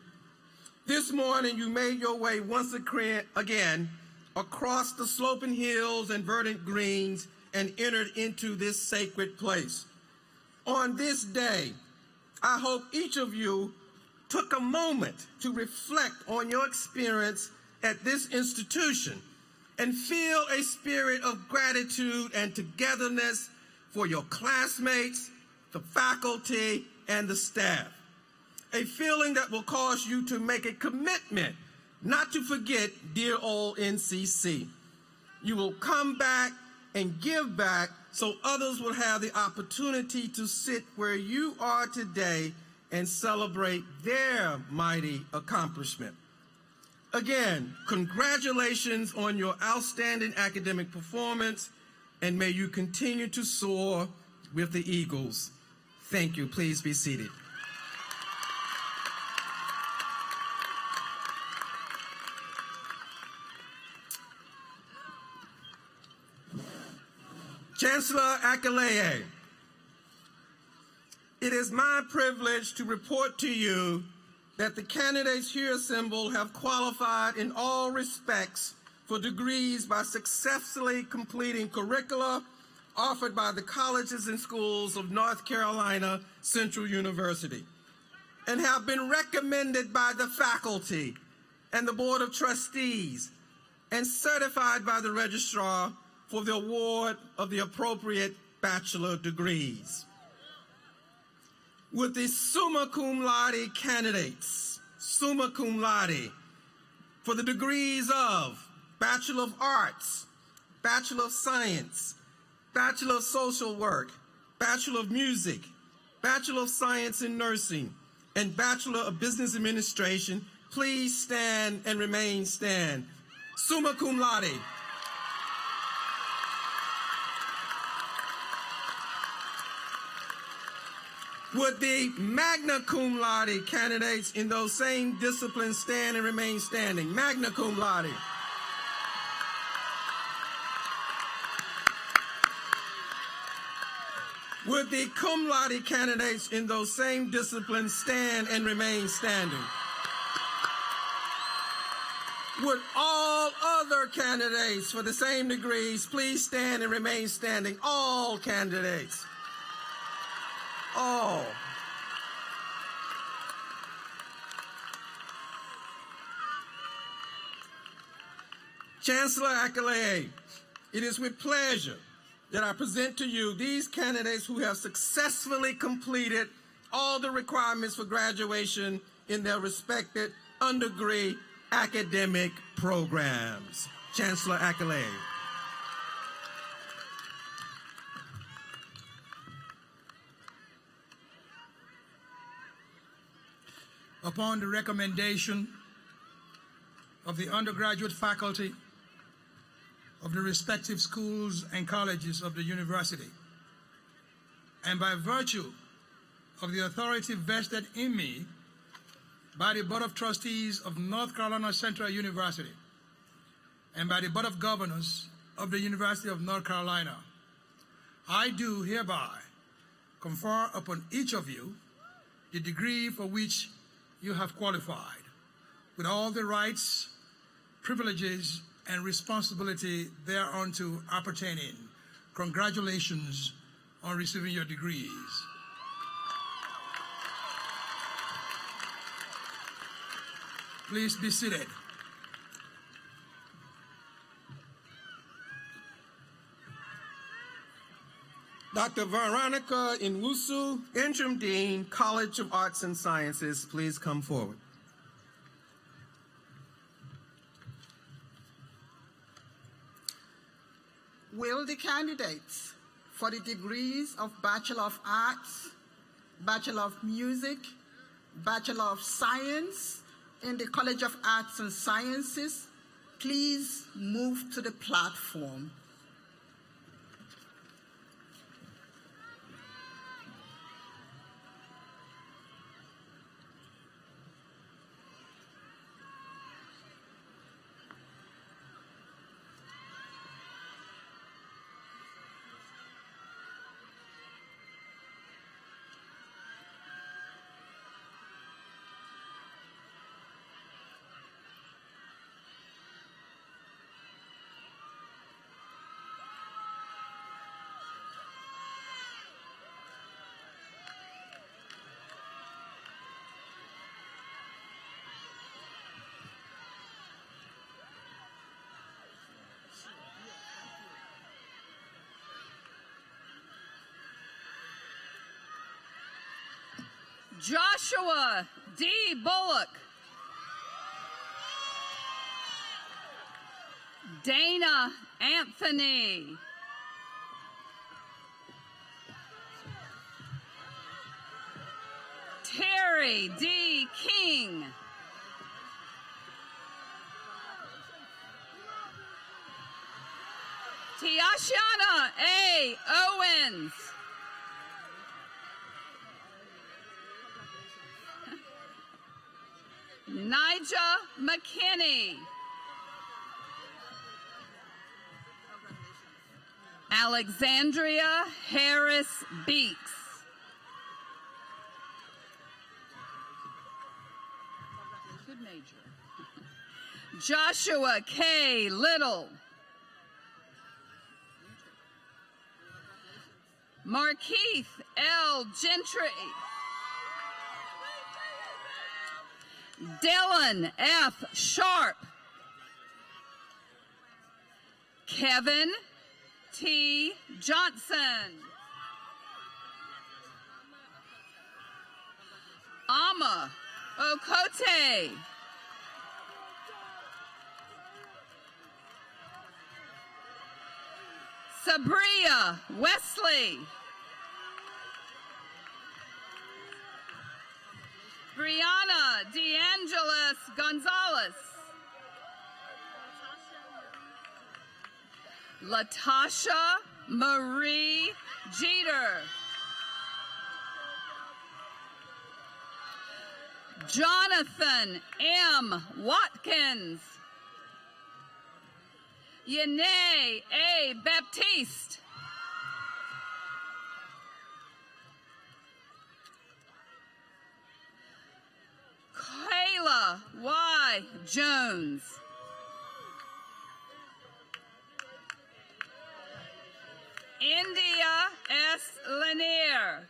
This morning, you made your way once again across the sloping hills and verdant greens and entered into this sacred place. On this day, I hope each of you took a moment to reflect on your experience at this institution and feel a spirit of gratitude and togetherness for your classmates, the faculty, and the staff. A feeling that will cause you to make a commitment not to forget dear old NCC. You will come back and give back so others will have the opportunity to sit where you are today and celebrate their mighty accomplishment. Again, congratulations on your outstanding academic performance, and may you continue to soar with the eagles. Thank you. Please be seated. Chancellor Akeleye, it is my privilege to report to you that the candidates here assembled have qualified in all respects for degrees by successfully completing curricula offered by the colleges and schools of North Carolina Central University, and have been recommended by the faculty and the Board of Trustees and certified by the registrar for the award of the appropriate bachelor degrees. With the summa cum laude candidates, summa cum laude, for the degrees of Bachelor of Arts, Bachelor of Science, Bachelor of Social Work, Bachelor of Music, Bachelor of Science in Nursing, and Bachelor of Business Administration, please stand and remain stand. Summa cum laude. Would the magna cum laude candidates in those same disciplines stand and remain standing? Magna cum laude. Would the cum laude candidates in those same disciplines stand and remain standing? Would all other candidates for the same degrees please stand and remain standing? All candidates. All. Chancellor Akeleye, it is with pleasure that I present to you these candidates who have successfully completed all the requirements for graduation in their respective undergraduate academic programs. Chancellor Akeleye. Upon the recommendation of the undergraduate faculty of the respective schools and colleges of the university, and by virtue of the authority vested in me by the Board of Trustees of North Carolina Central University and by the Board of Governors of the University of North Carolina, I do hereby confer upon each of you the degree for which you have qualified, with all the rights, privileges, and responsibility thereunto appertaining. Congratulations on receiving your degrees. Please be seated. Dr. Veronica Nwusu, Interim Dean, College of Arts and Sciences, please come forward. Will the candidates for the degrees of Bachelor of Arts, Bachelor of Music, Bachelor of Science in the College of Arts and Sciences please move to the platform? Joshua D. Bullock. Dana Anthony. Terry D. King. Tiashana A. Owens. Nigel McKinney. Alexandria Harris Beeks. Good major. Joshua K. Little. Markeith L. Gentry. Dylan F. Sharp. Kevin T. Johnson. Ama Okote. Sabria Wesley. Brianna DeAngelis Gonzalez. Latasha Marie Jeter. Jonathan M. Watkins. Yanae A. Baptiste. Kayla Y. Jones. India S. Lanier.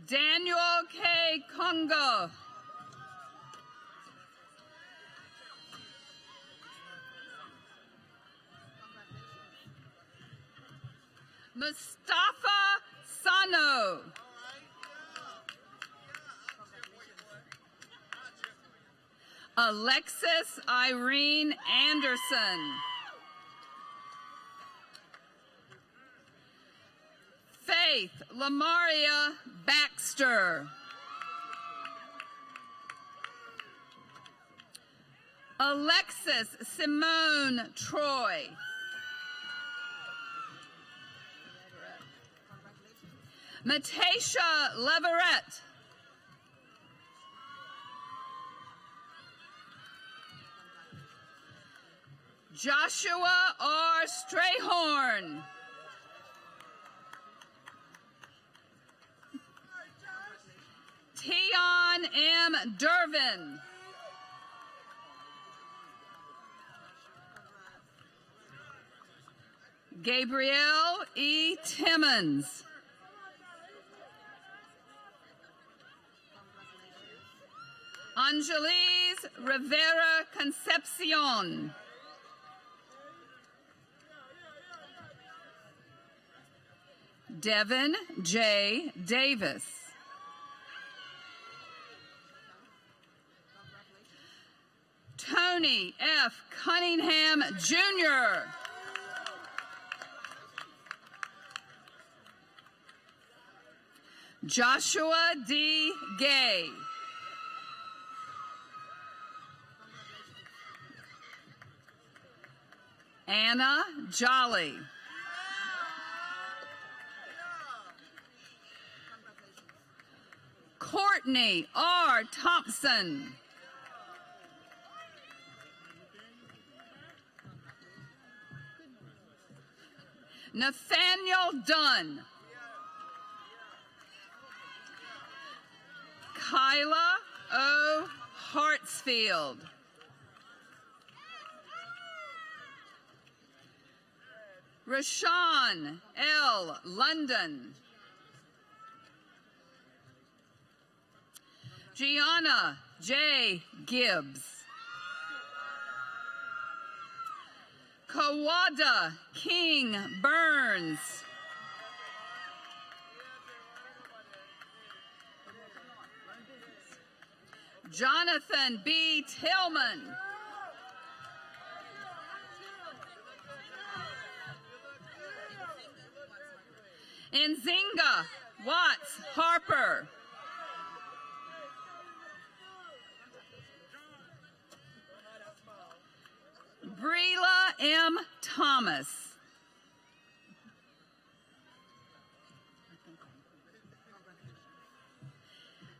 Daniel K. Congo. Mustafa Sano. Alexis Irene Anderson. Faith Lamaria Baxter. Alexis Simone Troy. Matasha Leverett. Joshua R. Strayhorn. Tion M. Dervin. Gabrielle E. Timmons. Angeles Rivera Concepcion. Devin J. Davis. Tony F. Cunningham, Jr. Joshua D. Gay. Anna Jolly. Courtney R. Thompson. Nathaniel Dunn. Kyla O. Hartsfield. Rashawn L. London. Gianna J. Gibbs. Kawada King Burns. Jonathan B. Tillman. Nzinga Watts Harper. Breela M. Thomas.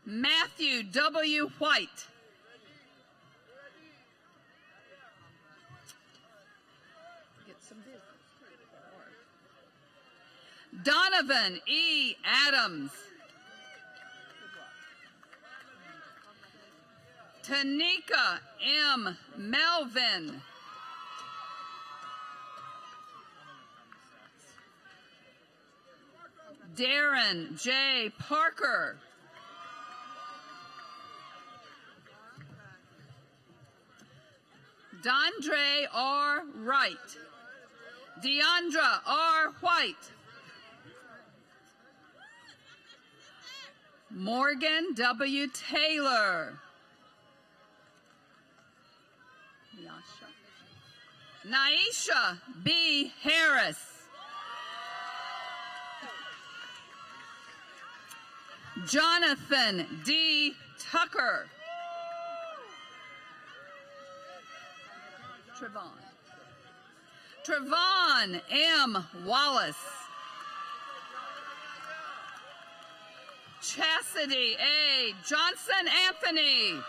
Matthew W. White. Donovan E. Adams. Tanika M. Melvin. Darren J. Parker. Dondre R. Wright. Deandra R. White. Morgan W. Taylor. Naisha B. Harris. Jonathan D. Tucker. Trevon M. Wallace. Chastity A. Johnson Anthony.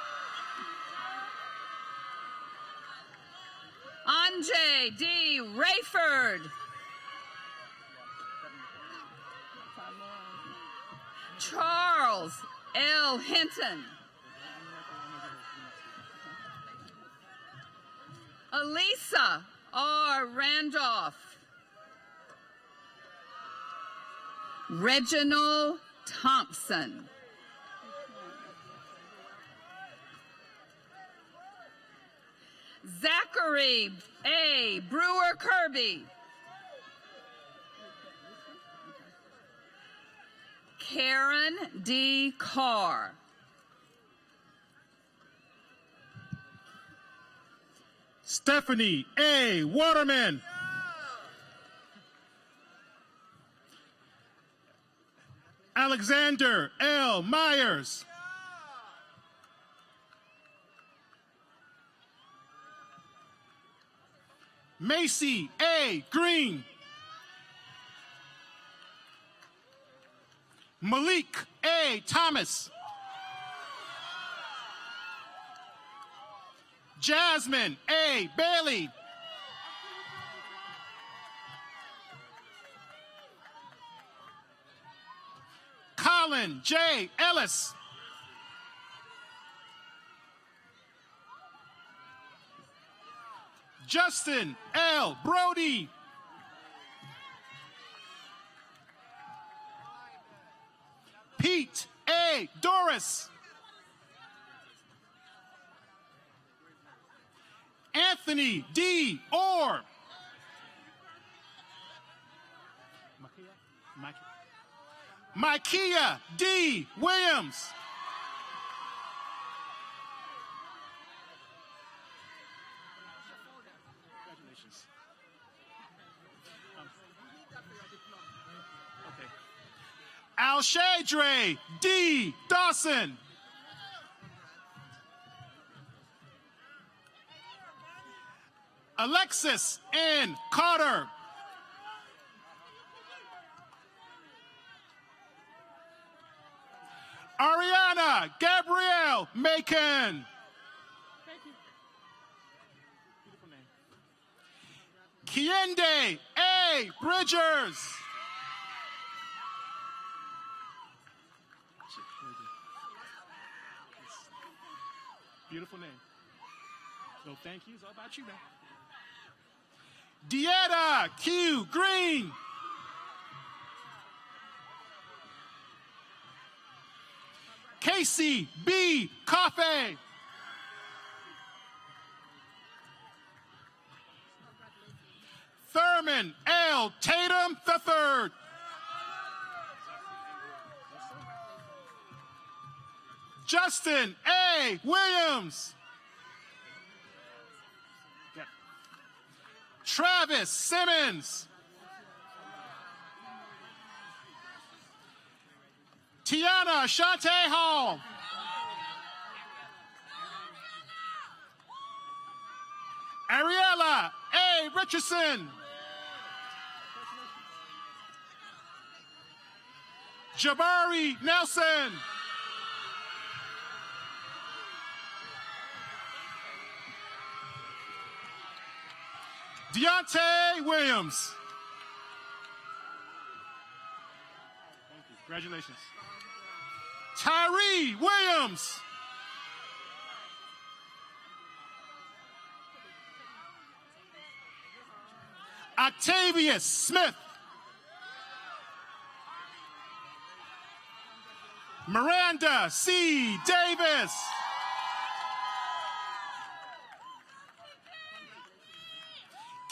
Anjay D. Rayford. Charles L. Hinton. Elisa R. Randolph. Reginald Thompson. Zachary A. Brewer Kirby. Karen D. Carr. Stephanie A. Waterman. Alexander L. Myers. Macy A. Green. Malik A. Thomas. Jasmine A. Bailey. Colin J. Ellis. Justin L. Brody. Pete A. Doris. Anthony D. Orr. Micaiah D. Williams. Alshadre D. Dawson. Alexis N. Carter. Ariana Gabrielle Macon. Kiende A. Bridgers. Beautiful name. No thank you. It's all about you now. Dieta Q. Green. Casey B. Coffey. Thurman L. Tatum III. Justin A. Williams. Travis Simmons. Tiana Shante Hall. Ariella A. Richardson. Jabari Nelson. Deontay Williams. Congratulations. Tyree Williams. Octavius Smith. Miranda C. Davis.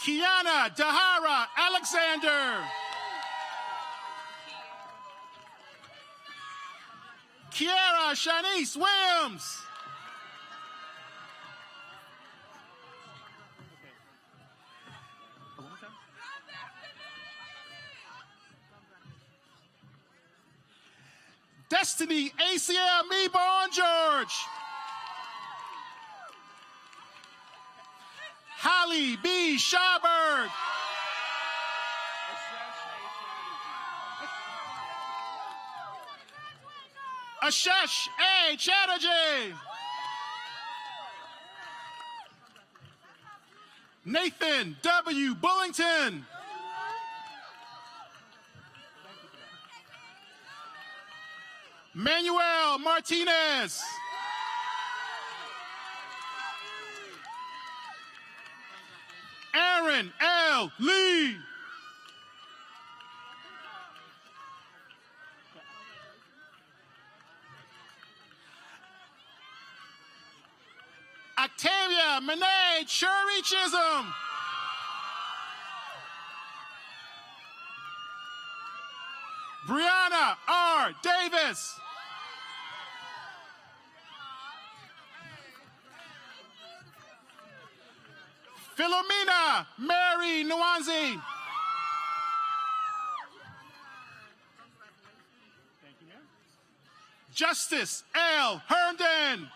Kiana Dahara Alexander. Kiara Shanice Williams. Destiny ACL Meeborn George. Holly B. Schaberg. Ashesh A. Chatterjee. Nathan W. Bullington. Manuel Martinez. Aaron L. Lee. Octavia Monet Shuri Chisholm. Brianna R. Davis. Philomena Mary Nwanzi. Justice L. Herndon.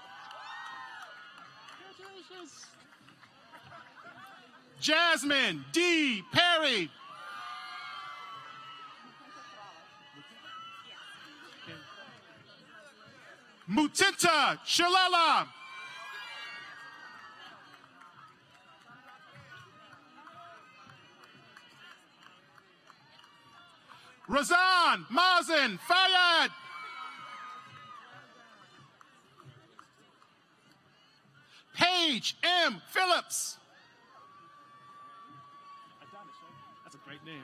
Jasmine D. Perry. Mutinta Shalala. Razan Mazen Fayad. Paige M. Phillips. Adonis, right? That's a great name.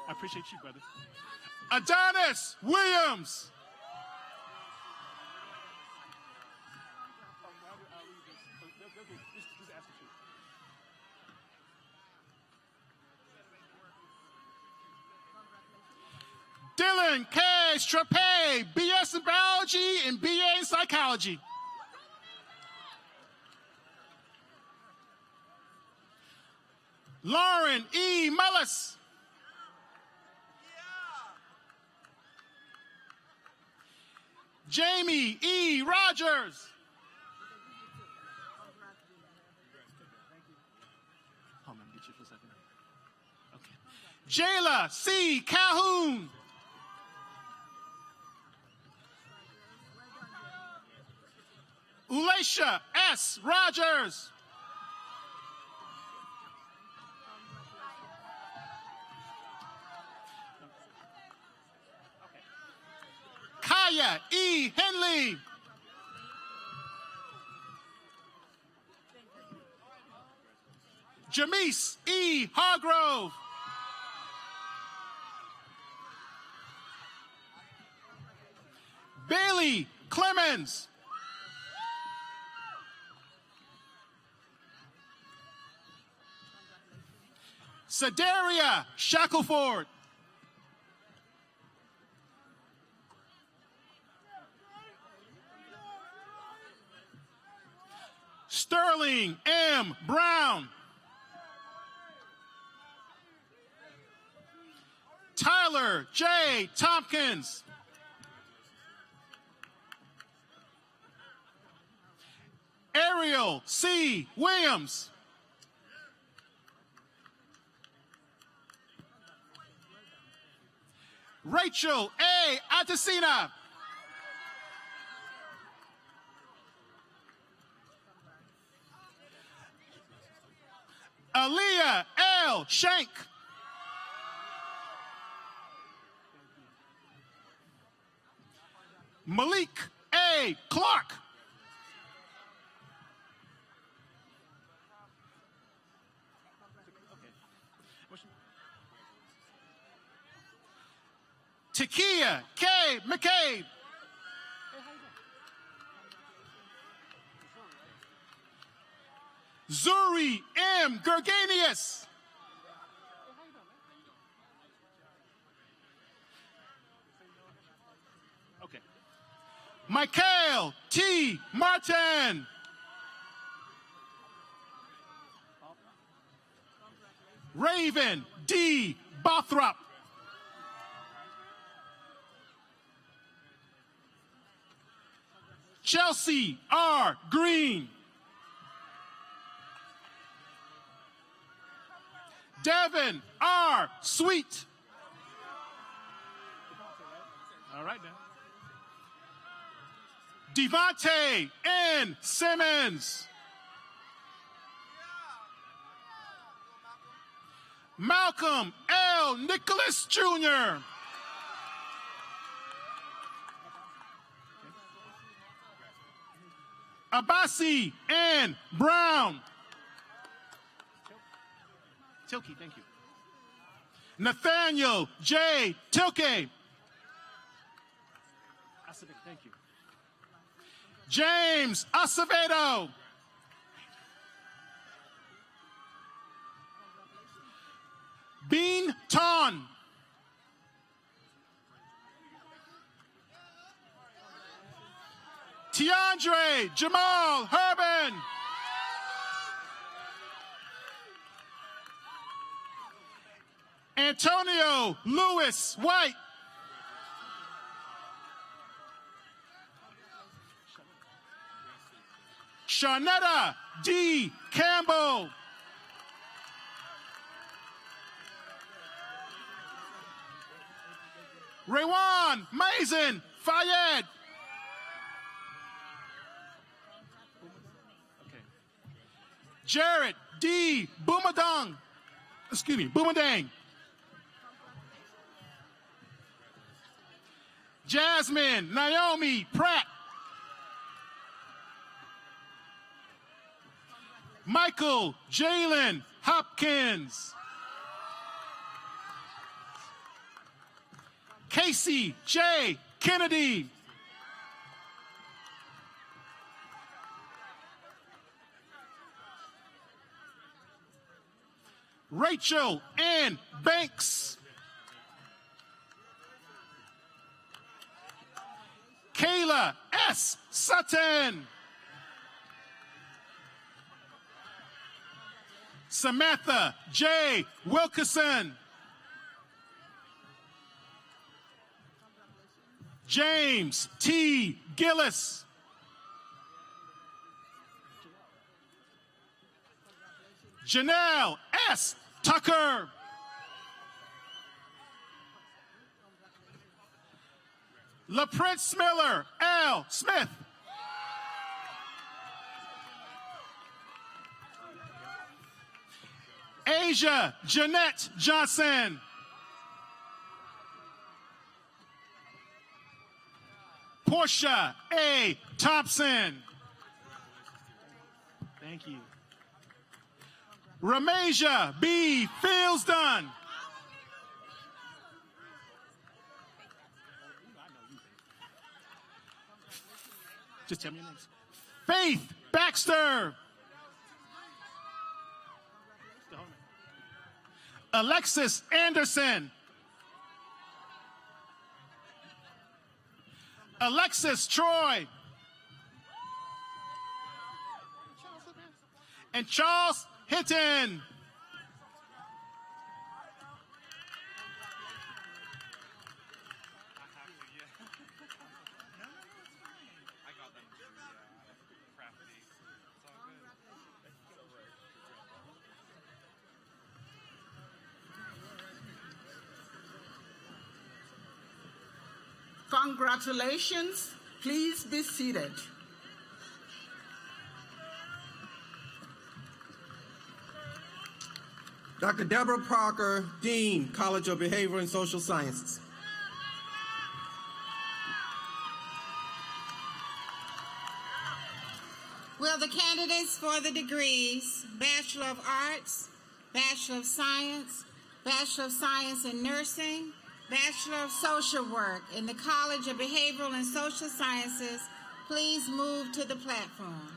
I appreciate you, brother. Adonis Williams. Dylan K. Strape, BS in Biology and BA in Psychology. Lauren E. Mullis. Jamie E. Rogers. Hold on, get you for a second. Okay. Jayla C. Calhoun. Ulasha S. Rogers. Kaya E. Henley. Jamise E. Hargrove. Bailey Clemens. Sedaria Shackleford. Sterling M. Brown. Tyler J. Tompkins. Ariel C. Williams. Rachel A. Atesina. Aaliyah L. Shank. Malik A. Clark. Takia K. McCabe. Zuri M. Gerganius. Okay. Michael T. Martin. Raven D. Bothrop. Chelsea R. Green. Devin R. Sweet. All right, now. Devontae N. Simmons. Malcolm L. Nicholas Jr. Abasi N. Brown. Tilke, thank you. Nathaniel J. Tilke. Thank you. James Acevedo. Bean Ton. Tiandre Jamal Herban. Antonio Lewis White. Sharnetta D. Campbell. Raywan Mason Fayed. Jarrett D. Boomadang. Boomadang. Jasmine Naomi Pratt. Michael Jalen Hopkins. Casey J. Kennedy. Rachel Ann Banks. Kayla S. Sutton. Samantha J. Wilkerson. James T. Gillis. Janelle S. Tucker. LaPrince Miller L. Smith. Asia Jeanette Johnson. Portia A. Thompson. Thank you. Ramasia B. Fieldsdon. Just tell me your names. Faith Baxter. Alexis Anderson. Alexis Troy. And Charles Hinton. Congratulations. Please be seated. Dr. Deborah Parker, Dean, College of Behavioral and Social Sciences. Will the candidates for the degrees Bachelor of Arts, Bachelor of Science, Bachelor of Science in Nursing, Bachelor of Social Work in the College of Behavioral and Social Sciences please move to the platform?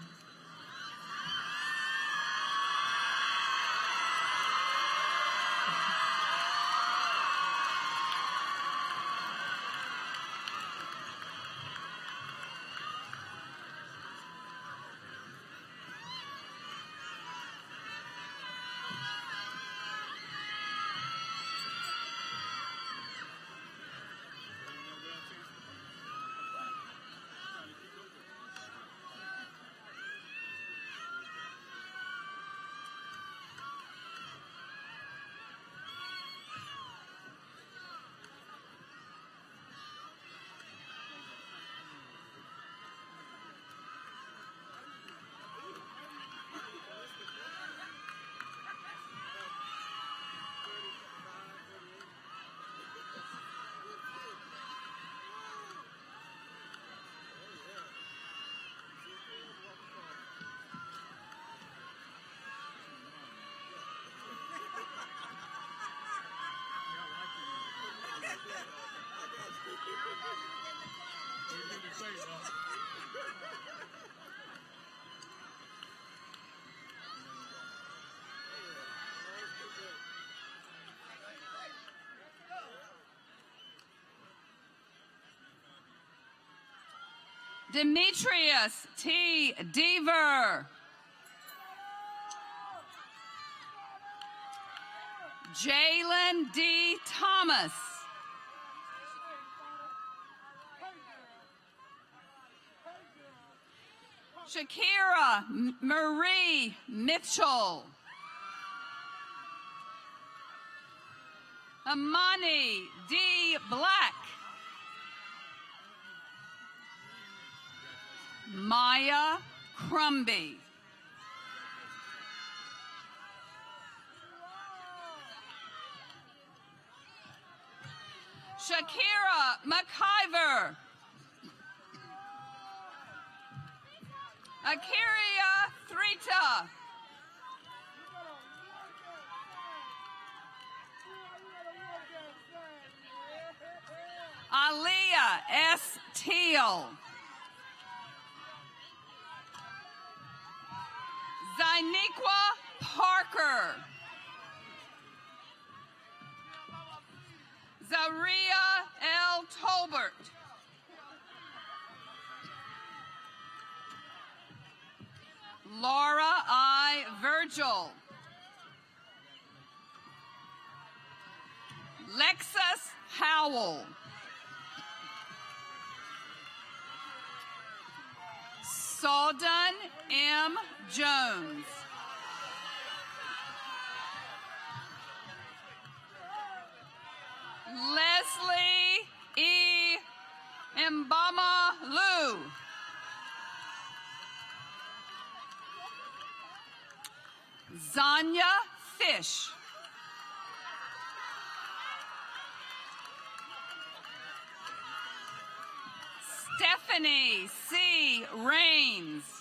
Demetrius T. Deaver. Jalen D. Thomas. Shakira Marie Mitchell. Amani D. Black. Maya Crumby. Shakira McIver. Akiria Thrita. Aliyah S. Teal. Zyniqua Parker. Zaria L. Tolbert. Laura I. Virgil. Lexus Howell. Salden M. Jones. Leslie E. Mbama Lu. Zanya Fish. Stephanie C. Rains.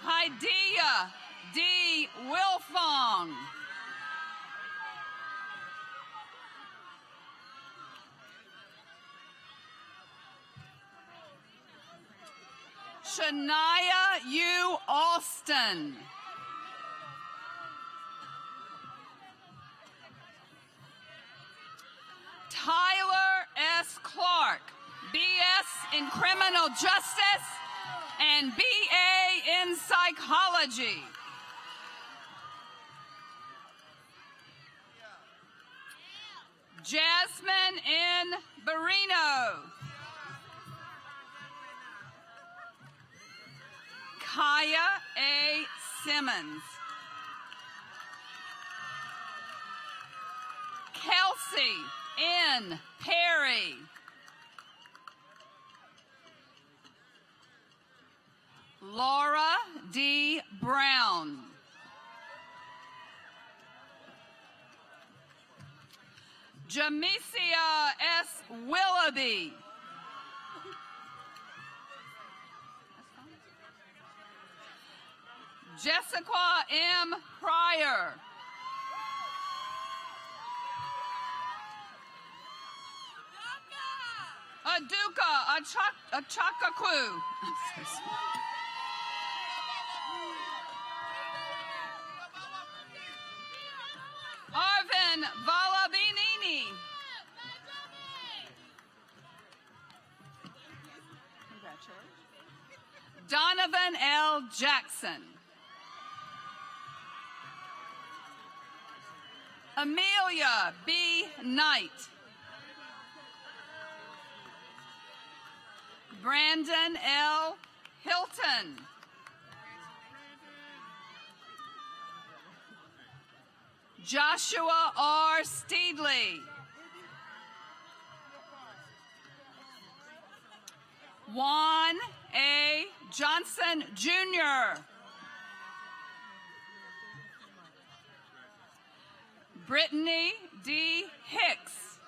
Hidea D. Wilfong. Shania U. Austin. Tyler S. Clark, B.S. in Criminal Justice and B.A. in Psychology. Jasmine N. Barino. Kaya A. Simmons. Kelsey N. Perry. Laura D. Brown. Jamesia S. Willoughby. Jessica M. Pryor. Aduka Achakaku. Arvin Valabinini. Donovan L. Jackson. Amelia B. Knight. Brandon L. Hilton. Joshua R. Steedley. Juan A. Johnson, Jr. Brittany D. Hicks.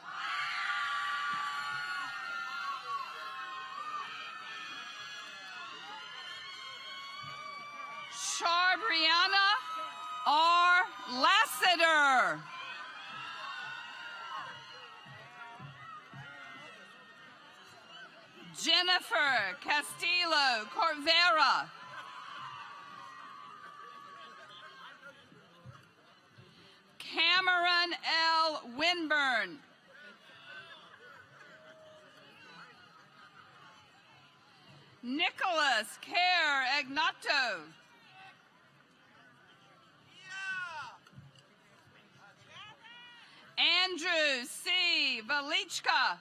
Sharbrianna R. Lassiter. Jennifer Castillo Corvera. Cameron L. Winburn. Nicholas Kerr Agnato. Andrew C. Velichka.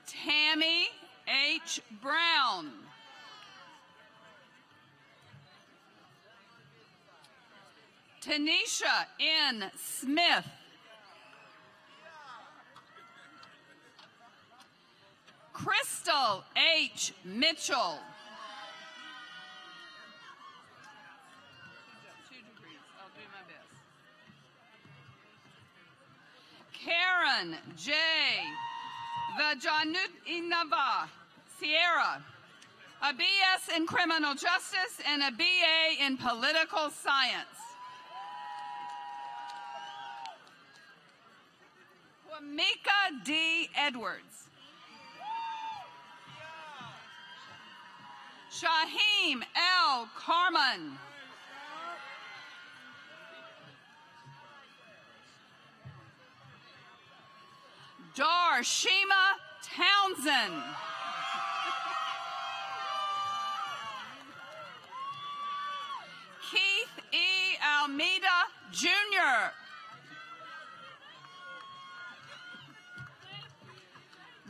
Tammy H. Brown. Tanisha N. Smith. Crystal H. Mitchell. Karen J. Vajanutinava Sierra, a BS in Criminal Justice and a BA in Political Science. Kwamika D. Edwards. Shaheem L. Carman. Darshima Townsend. Keith E. Almeida, Jr.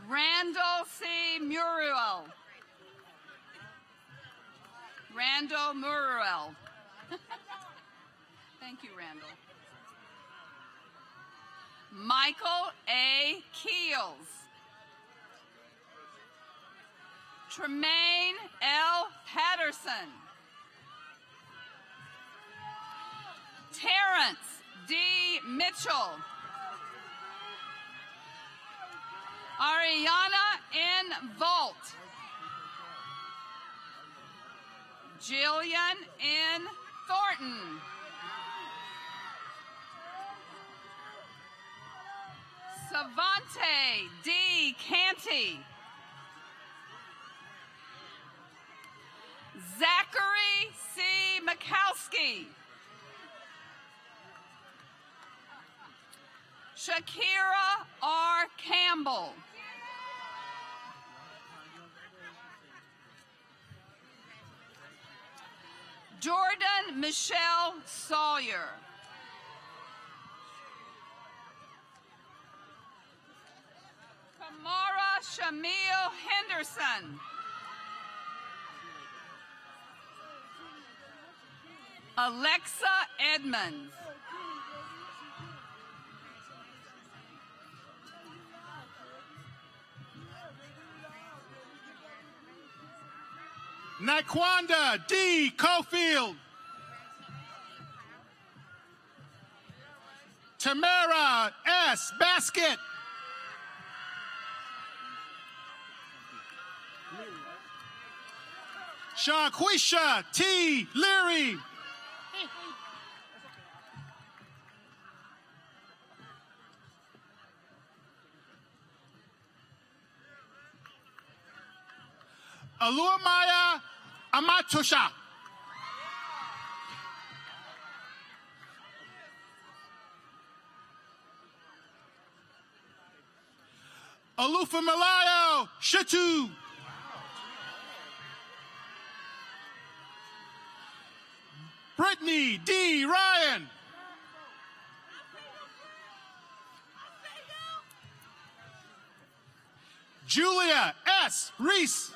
Randall C. Muriel. Randall Muriel. Thank you, Randall. Michael A. Keels. Tremaine L. Patterson. Terrence D. Mitchell. Ariana N. Volt. Jillian N. Thornton. Savante D. Canty. Zachary C. Mikowski. Shakira R. Campbell. Jordan Michelle Sawyer. Kamara Shamil Henderson. Alexa Edmonds. Naquanda D. Cofield. Tamara S. Basket. Shaquisha T. Leary. Aluamaya Amatusha. Alufamalayo Shitu. Brittany D. Ryan. Julia S. Reese.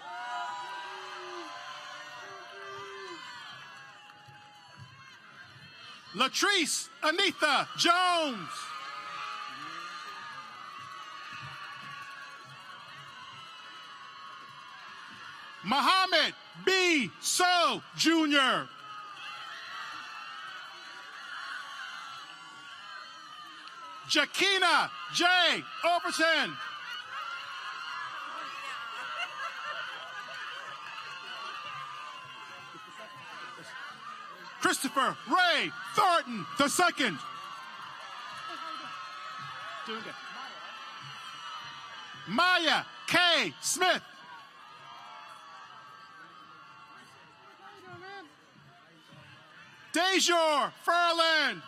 Latrice Anitha Jones. Muhammad B. So Jr. Jakina J. Overton. Christopher Ray Thornton II. Doing good. Maya K. Smith. Dejor Furland.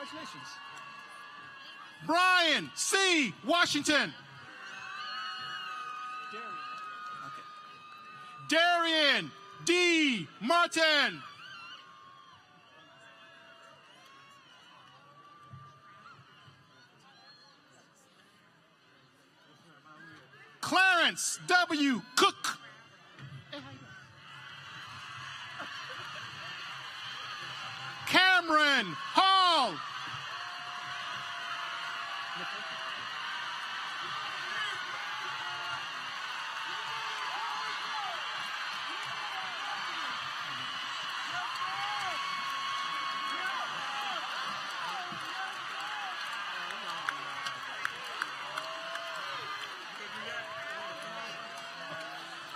Congratulations. Brian C. Washington. Darian D. Martin. Clarence W. Cook. Cameron Hall.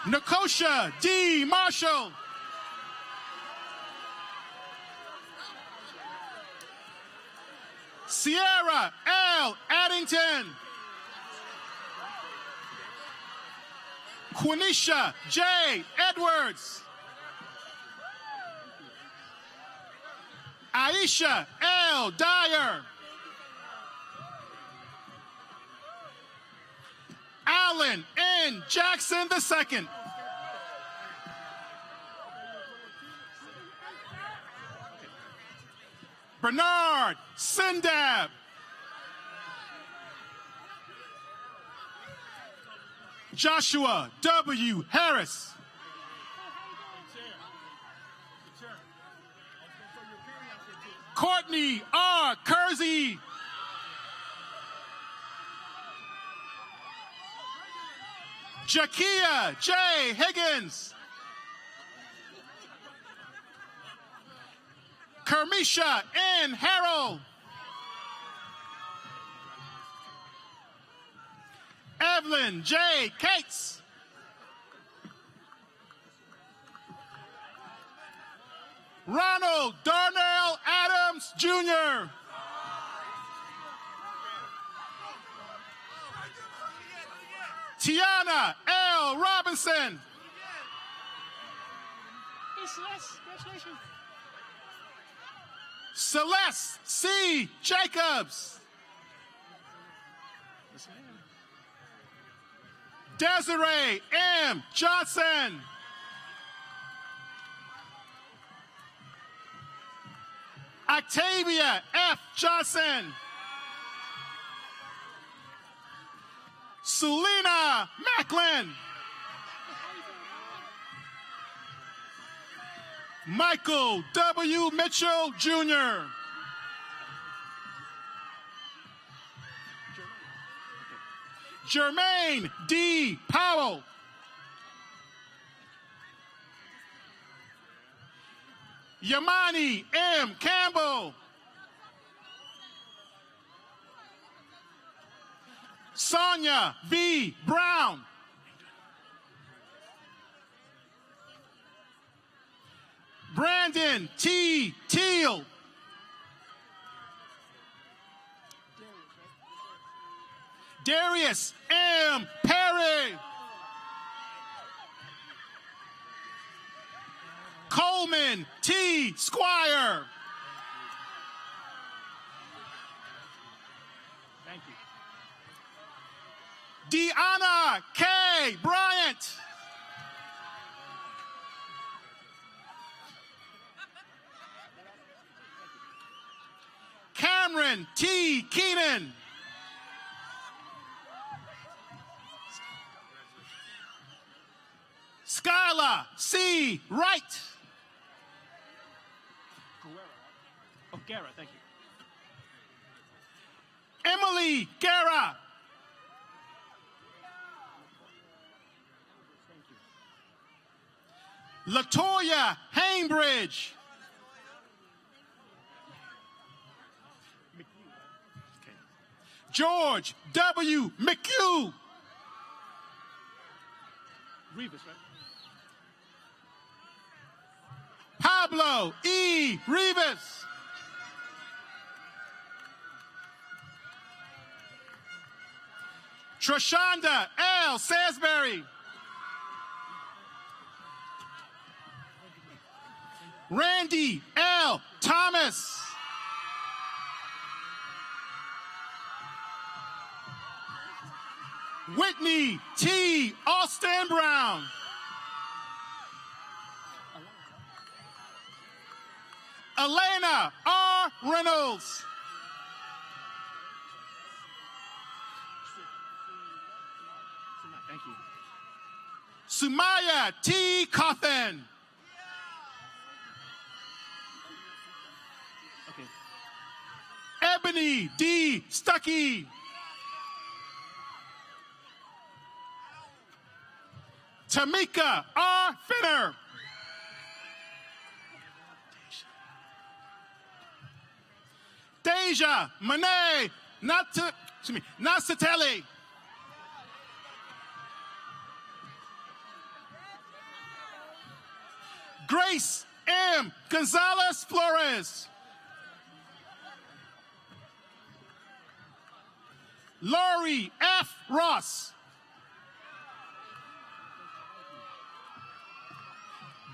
Nikosha D. Marshall. Sierra L. Addington. Quenisha J. Edwards. Aisha L. Dyer. Alan N. Jackson II. Bernard Sindab. Joshua W. Harris. Courtney R. Kersey. Jakia J. Higgins. Kermisha N. Harrell. Evelyn J. Cates. Ronald Darnell Adams Jr. Tiana L. Robinson. Hey, Celeste, congratulations. Celeste C. Jacobs. Yes, ma'am. Desiree M. Johnson. Octavia F. Johnson. Sulina Macklin. Michael W. Mitchell Jr. Jermaine D. Powell. Yamani M. Campbell. Sonia V. Brown. Brandon T. Teal. Darius M. Perry. Coleman T. Squire. Thank you. Deanna K. Bryant. Cameron T. Keenan. Skyla C. Wright. Oh, Gara, thank you. Emily Guerra. Latoya Hainbridge. George W. McHugh. Rivas, right? Pablo E. Rivas. Trashonda L. Salisbury. Randy L. Thomas. Whitney T. Austin Brown. Elena R. Reynolds. Thank you. Sumaya T. Cawthon. Okay. Ebony D. Stuckey. Tamika R. Finner. Deja Monet Nasatelli. Grace M. Gonzalez Flores. Lori F. Ross.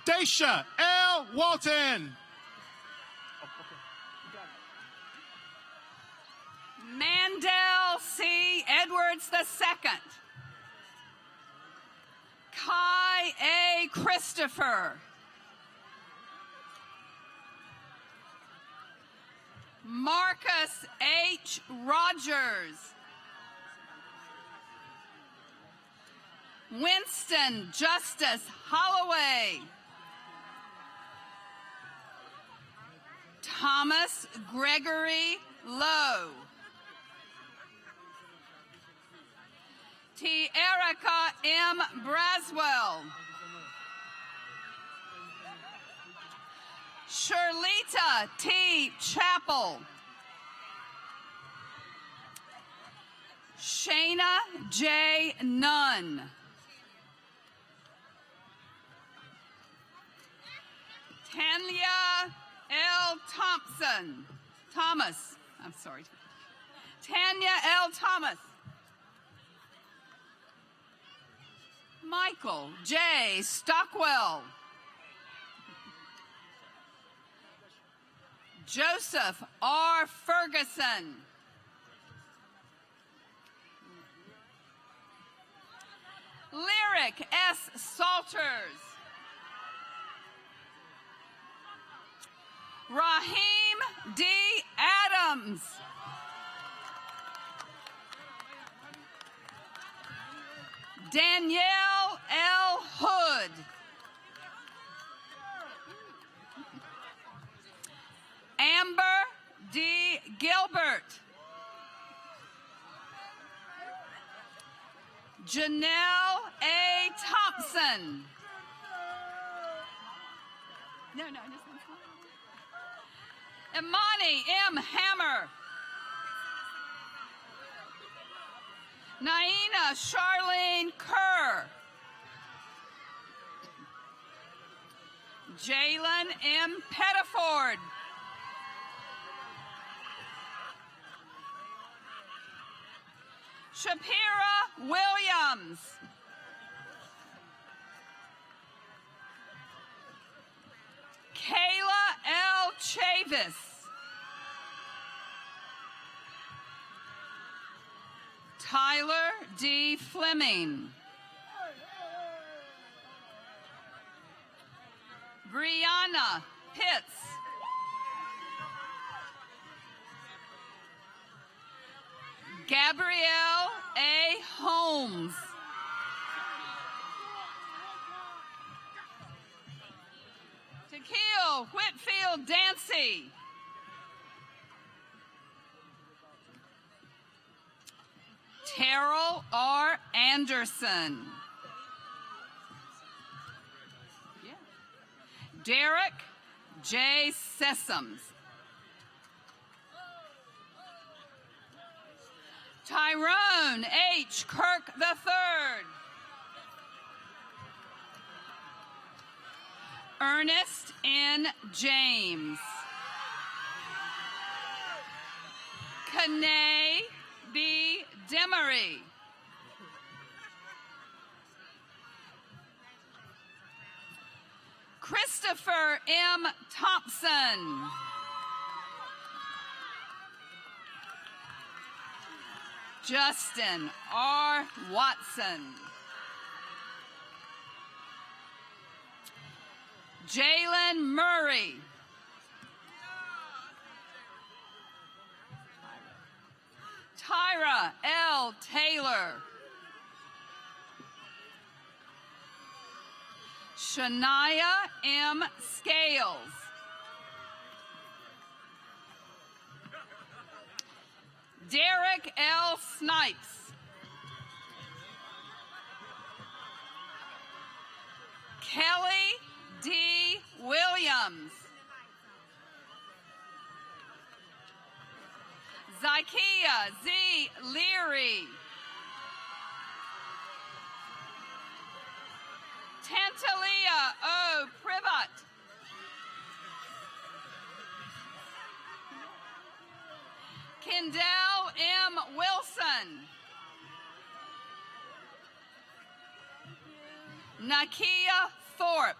Daisha L. Walton. Mandel C. Edwards II. Kai A. Christopher. Marcus H. Rogers. Winston Justice Holloway. Thomas Gregory Lowe. T. Erica M. Braswell. Shirlita T. Chappell. Shayna J. Nunn. Tanya L. Thomas. I'm sorry. Tanya L. Thomas. Michael J. Stockwell. Joseph R. Ferguson. Lyric S. Salters. Raheem D. Adams. Danielle L. Hood. Amber D. Gilbert. Janelle A. Thompson. No, this one's fine. Imani M. Hammer. Naina Charlene Kerr. Jalen M. Pettiford. Shapira Williams. Kayla L. Chavis. Tyler D. Fleming. Brianna Pitts. Gabrielle A. Holmes. Tequil Whitfield Dancy. Terrell R. Anderson. Derek J. Sessoms. Tyrone H. Kirk III. Ernest N. James. Kanae B. Demery. Christopher M. Thompson. Justin R. Watson. Jalen Murray. Tyra L. Taylor. Shania M. Scales. Derek L. Snipes. Kelly D. Williams. Zykia Z. Leary. Tantalia O. Privat. Kendall M. Wilson. Nakia Thorpe.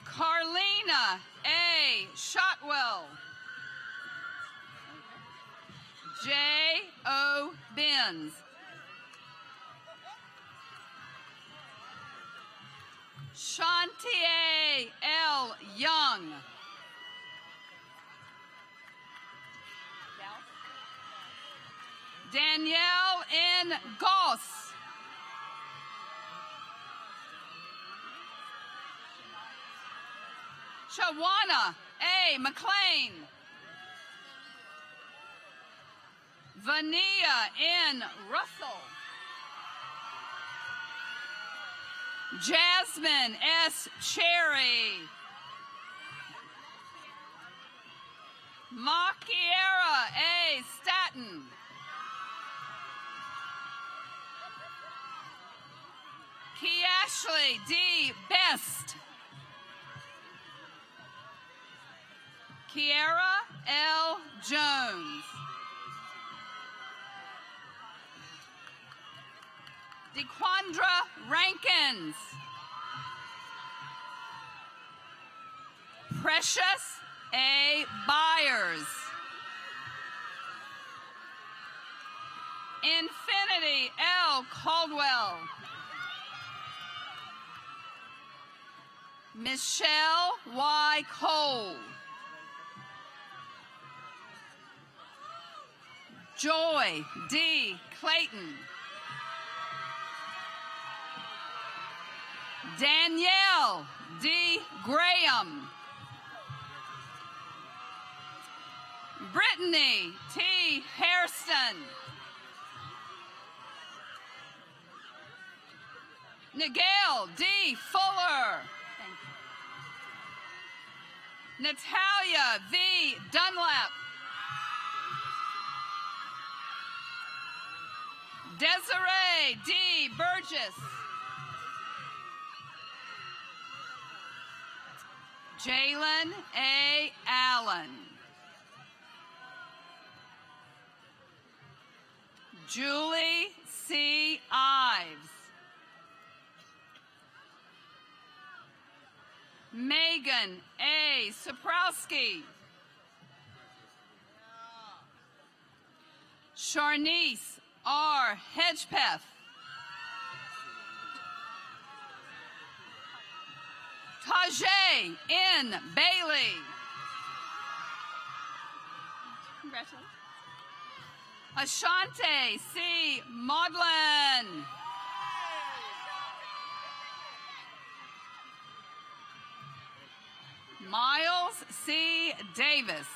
Carlina A. Shotwell. J. O. Benz. Shantier L. Young. Danielle N. Goss. Shawana A. McLean. Vania N. Russell. Jasmine S. Cherry. Makiera A. Staton. Kiashley D. Best. Kiara L. Jones. DeQuandra Rankins. Precious A. Byers. Infinity L. Caldwell. Michelle Y. Cole. Joy D. Clayton. Danielle D. Graham. Brittany T. Hairston. Nigel D. Fuller. Natalia V. Dunlap. Desiree D. Burgess. Jalen A. Allen. Julie C. Ives. Megan A. Saprowski. Sharnice R. Hedgepeth. Tajay N. Bailey. Congratulations. Ashante C. Maudlin. Miles C. Davis.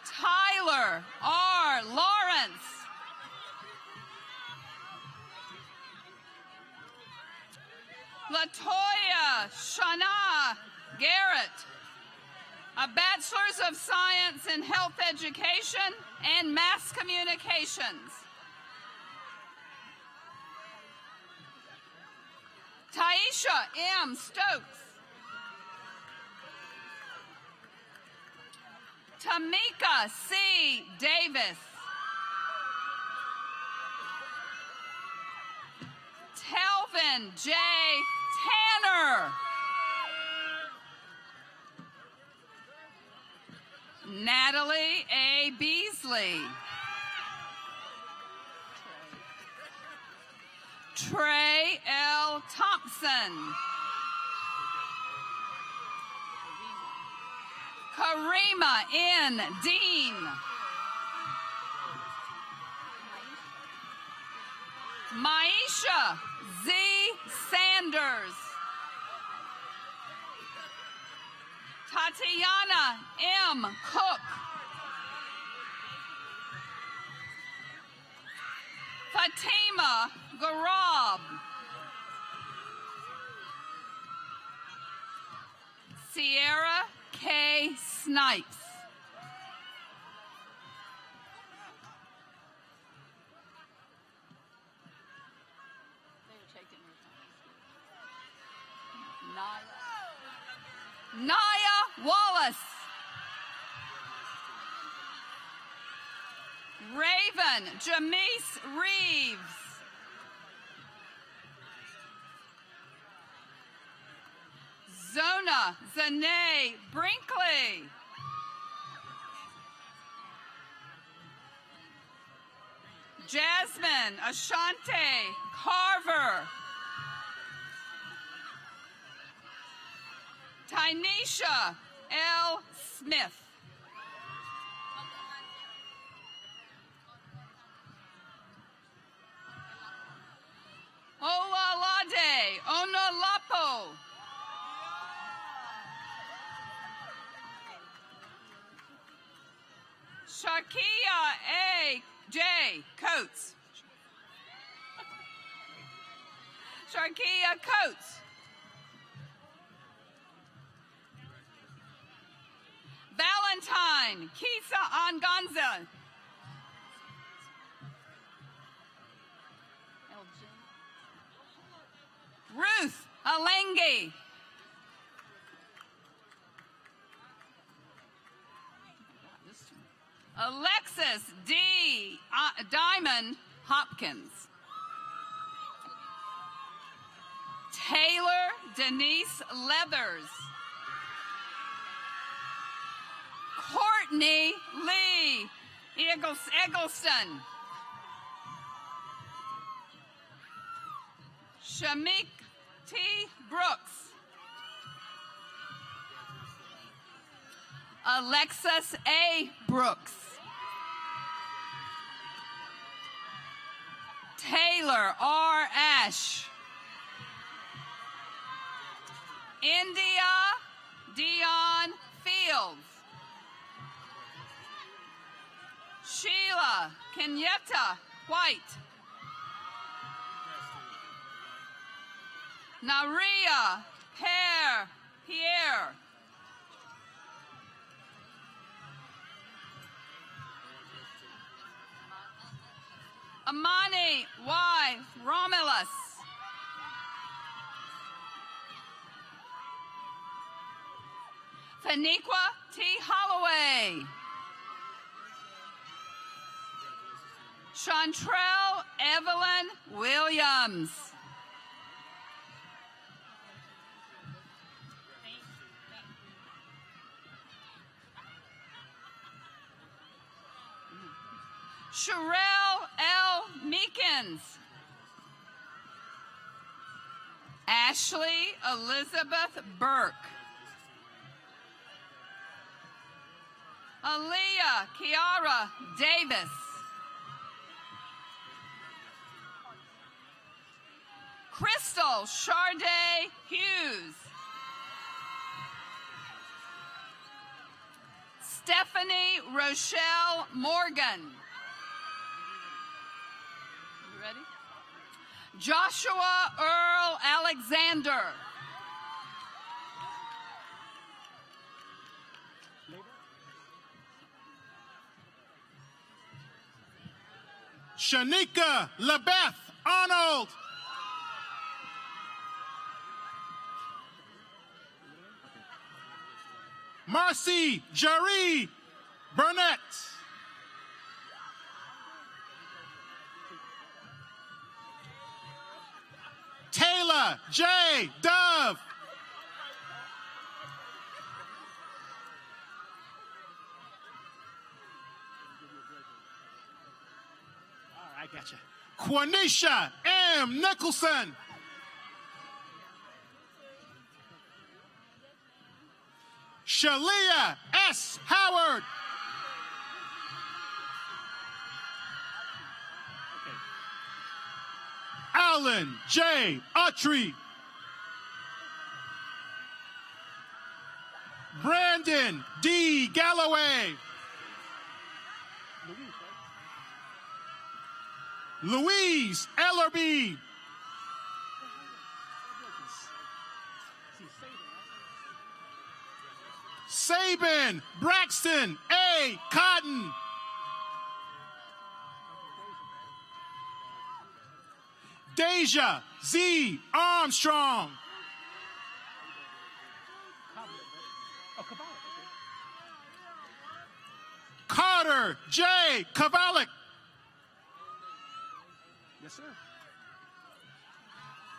Tyler R. Lawrence. Latoya Shana Garrett, a Bachelor's of Science in Health Education and Mass Communications. Taisha M. Stokes. Tamika C. Davis. Telvin J. Tanner. Natalie A. Beasley. Trey L. Thompson. Karima N. Dean. Maisha Z. Sanders. Tatiana M. Cook. Fatima Garab. Sierra K. Snipes. Naya Wallace. Raven Jamise Reeves. Zona Zane Brinkley. Jasmine Ashante Carver. Tynesha L. Smith. Olalade Onolapo. Shakia A. J. Coates. Shakia Coates. Valentine Kisa Anganza. Ruth Alengi. Alexis D. Diamond Hopkins. Taylor Denise Leathers. Courtney Lee Eggleston. Shamik T. Brooks. Alexis A. Brooks. Taylor R. Ash. India Dion Fields. Sheila Kenyetta White. Naria Pear Pierre. Amani Y. Romulus. Faniqua T. Holloway. Chantrell Evelyn Williams. Sherelle L. Meekins. Ashley Elizabeth Burke. Aaliyah Kiara Davis. Crystal Charday Hughes. Stephanie Rochelle Morgan. You ready? Joshua Earl Alexander. Shanika LaBeth Arnold. Marcy Jaree Burnett. Taylor J. Dove. I gotcha. Quanisha M. Nicholson. Shalia S. Howard. Alan J. Autry. Brandon D. Galloway. Louise Ellerby. Sabin Braxton A. Cotton. Deja Z. Armstrong. Carter J. Kovalik. Yes, sir.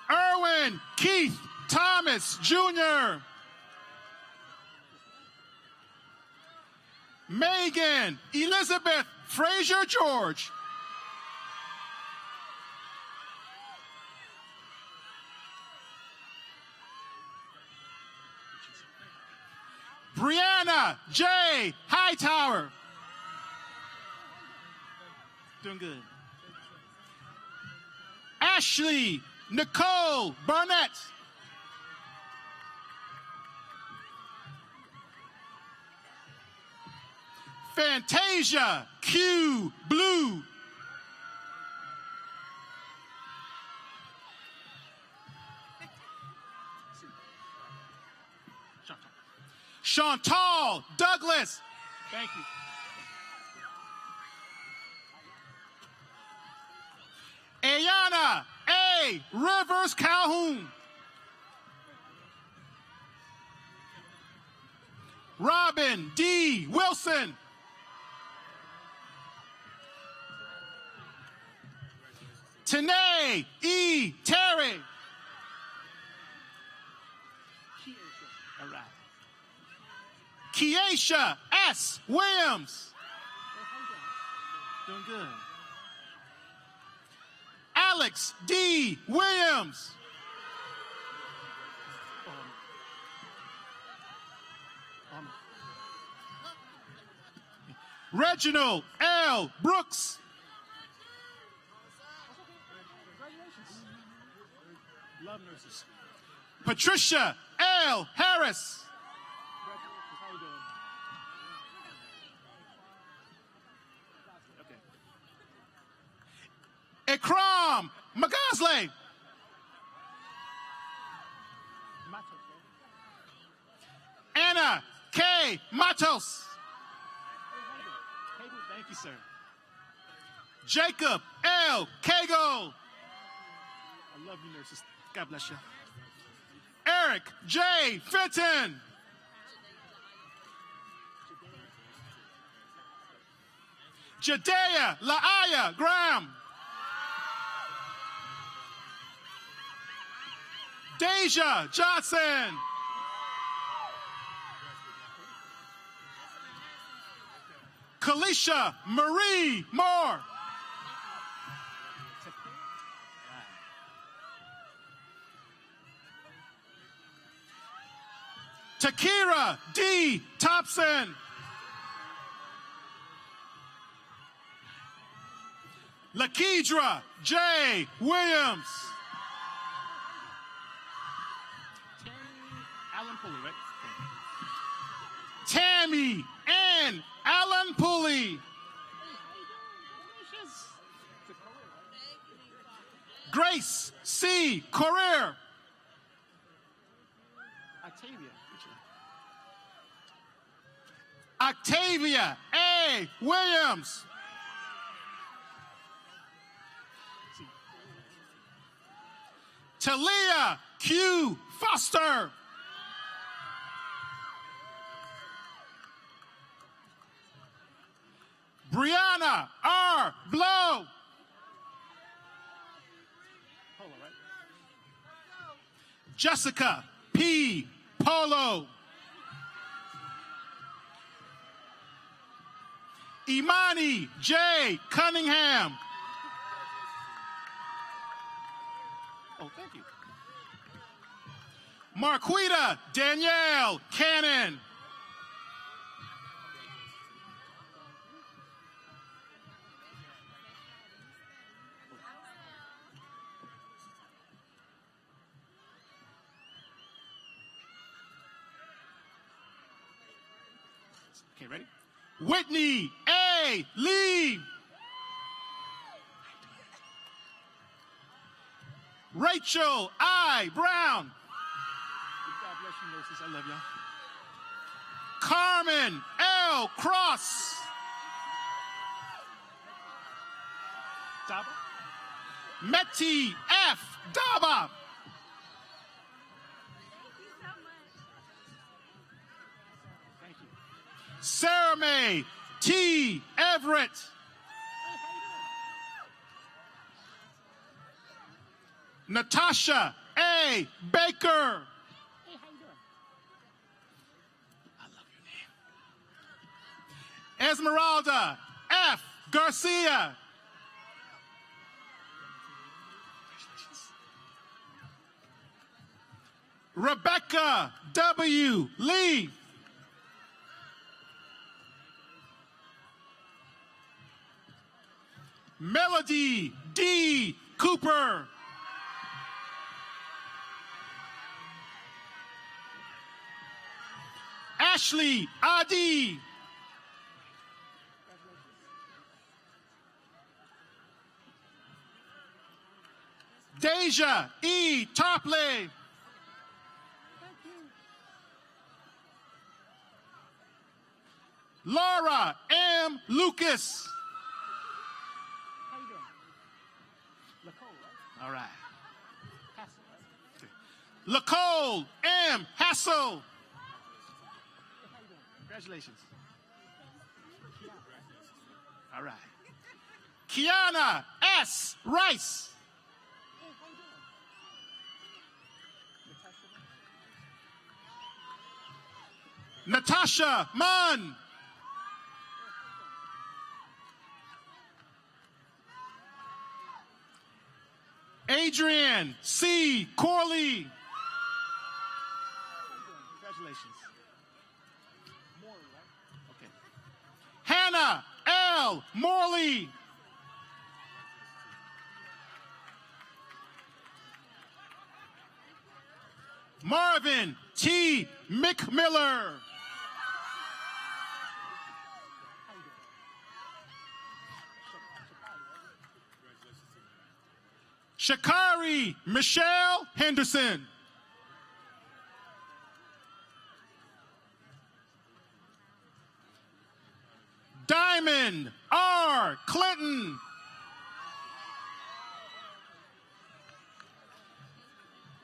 Erwin Keith Thomas Jr. Megan Elizabeth Frazier George. Brianna J. Hightower. Doing good. Ashley Nicole Barnett. Fantasia Q Blue. Chantal Douglas. Thank you. Ayana A. Rivers Calhoun. Robin D. Wilson. Tanae E. Terry. All right. Keisha S. Williams. Doing good. Alex D. Williams. Reginald L. Brooks. Love nurses. Patricia L. Harris. How you doing? Okay. Ikram Magazle. My Matos. Thank you, sir. Jacob L. Cagle. I love you, nurses. God bless you. Eric J. Fenton. Jadea Laaya Graham. Deja Johnson. Kalisha Marie Moore. Takira D. Thompson. Lakedra J. Williams. Alan Pulley, right? Tammy N. Allen Pulley. Grace C. Corrier. Octavia A. Williams. Talia Q. Foster. Brianna R. Blow. Jessica P. Polo. Imani J. Cunningham. Oh, thank you. Marquita Danielle Cannon. Okay, ready? Whitney A. Lee. Rachel I. Brown. God bless you, nurses. I love y'all. Carmen L. Cross. Daba. Meti F. Daba. Thank you. Sarah Mae T. Everett. Natasha A. Baker. Hey, how you doing? I love your name. Esmeralda F. Garcia. Rebecca W. Lee. Melody D. Cooper. Ashley Adi. Deja E. Topley. Laura M. Lucas. How you doing? Nicole, right? All right. Hassel, right? Lacole M. Hassel. Hey, how you doing? Congratulations. All right. Kiana S. Rice. Hey, how you doing? Natasha Munn. Adrian C. Corley. Congratulations. Morley, right? Okay. Hannah L. Morley. Marvin T. McMiller. Shakari Michelle Henderson. Diamond R. Clinton.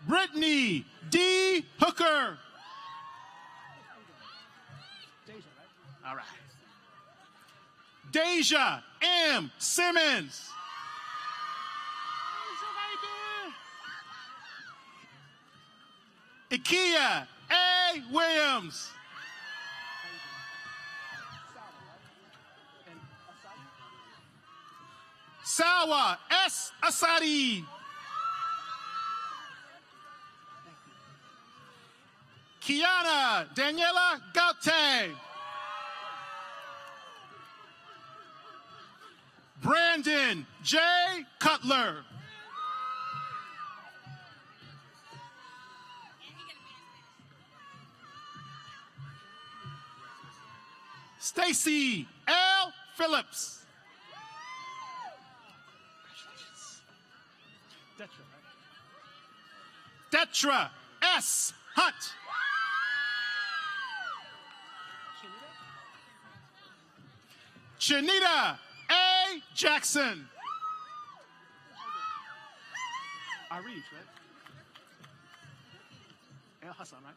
Brittany D. Hooker. All right. Deja M. Simmons. Ikia A. Williams. Sawa S. Asadi. Kiana Daniela Gaute. Brandon J. Cutler. Stacy L. Phillips. Detra S. Hunt. Chinita A. Jackson. Arij, right? El Hassan, right?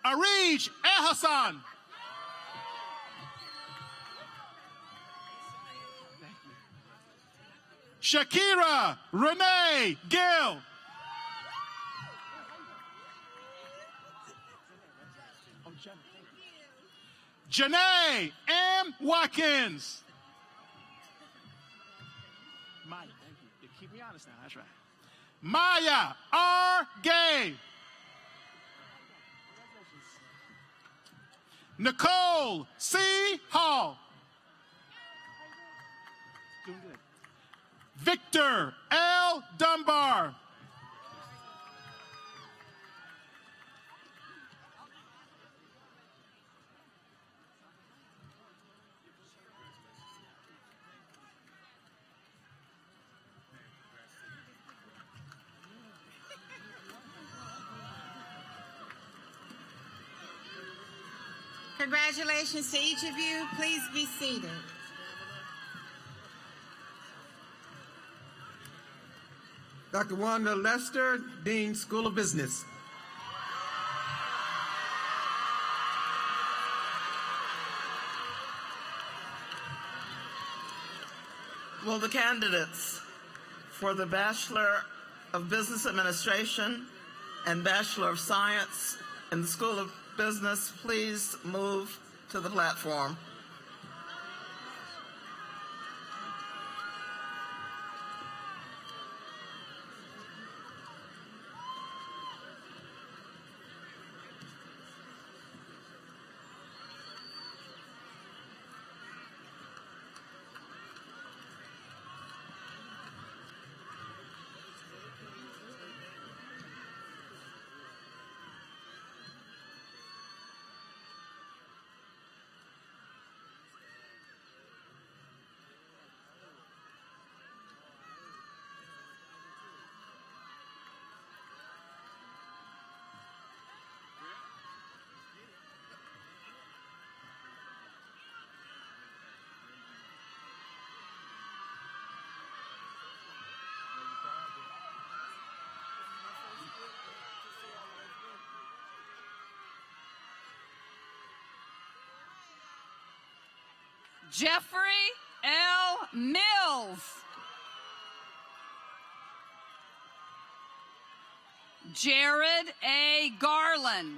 Arij El Hassan. Shakira Renee Gill. Janae M. Watkins. Maya, thank you. You keep me honest now, that's right. Maya R. Gay. Nicole C. Hall. Doing good. Victor L. Dunbar. Congratulations to each of you. Please be seated. Dr. Wanda Lester, Dean, School of Business. Will the candidates for the Bachelor of Business Administration and Bachelor of Science in the School of Business please move to the platform? Jeffrey L. Mills. Jared A. Garland.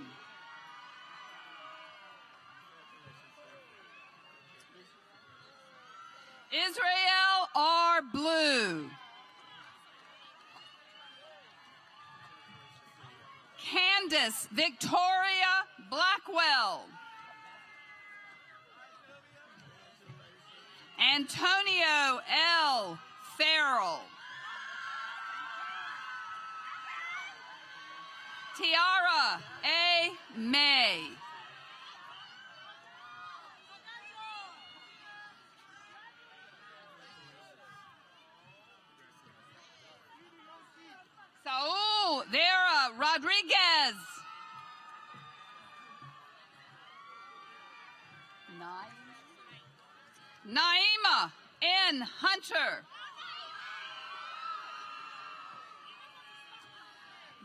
Israel R. Blue. Candace Victoria Blackwell. Antonio L. Farrell. Tiara A. May. Saul Vera Rodriguez. Naima N. Hunter.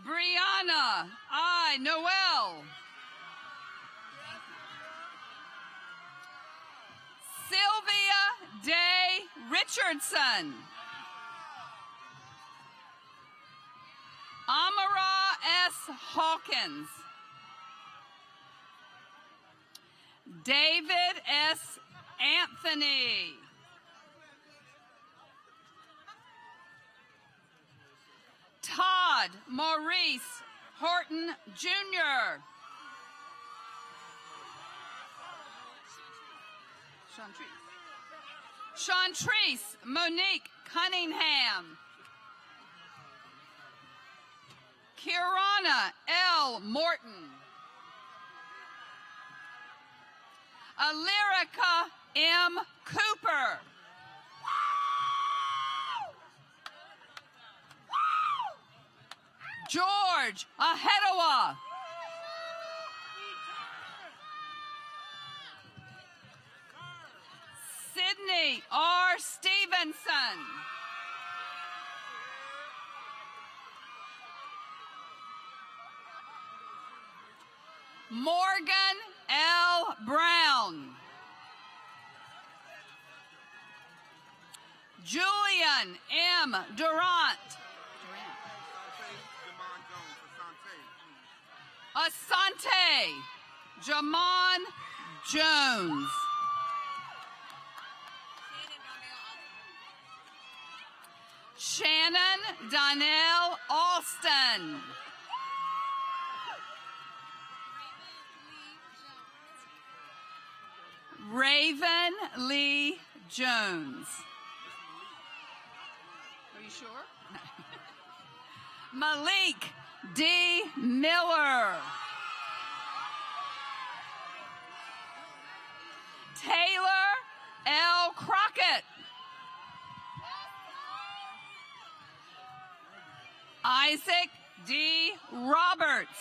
Brianna I. Noel. Sylvia Day Richardson. Amara S. Hawkins. David S. Anthony. Todd Maurice Horton Jr. Chantrice Monique Cunningham. Kirana L. Morton. Alyrica M. Cooper. George Ahedowa. Sydney R. Stevenson. Morgan L. Brown. Julian M. Durant. Asante Jamon Jones. Shannon Donnell Alston. Raven Lee Jones. Are you sure? Malik D. Miller. Taylor L. Crockett. Isaac D. Roberts.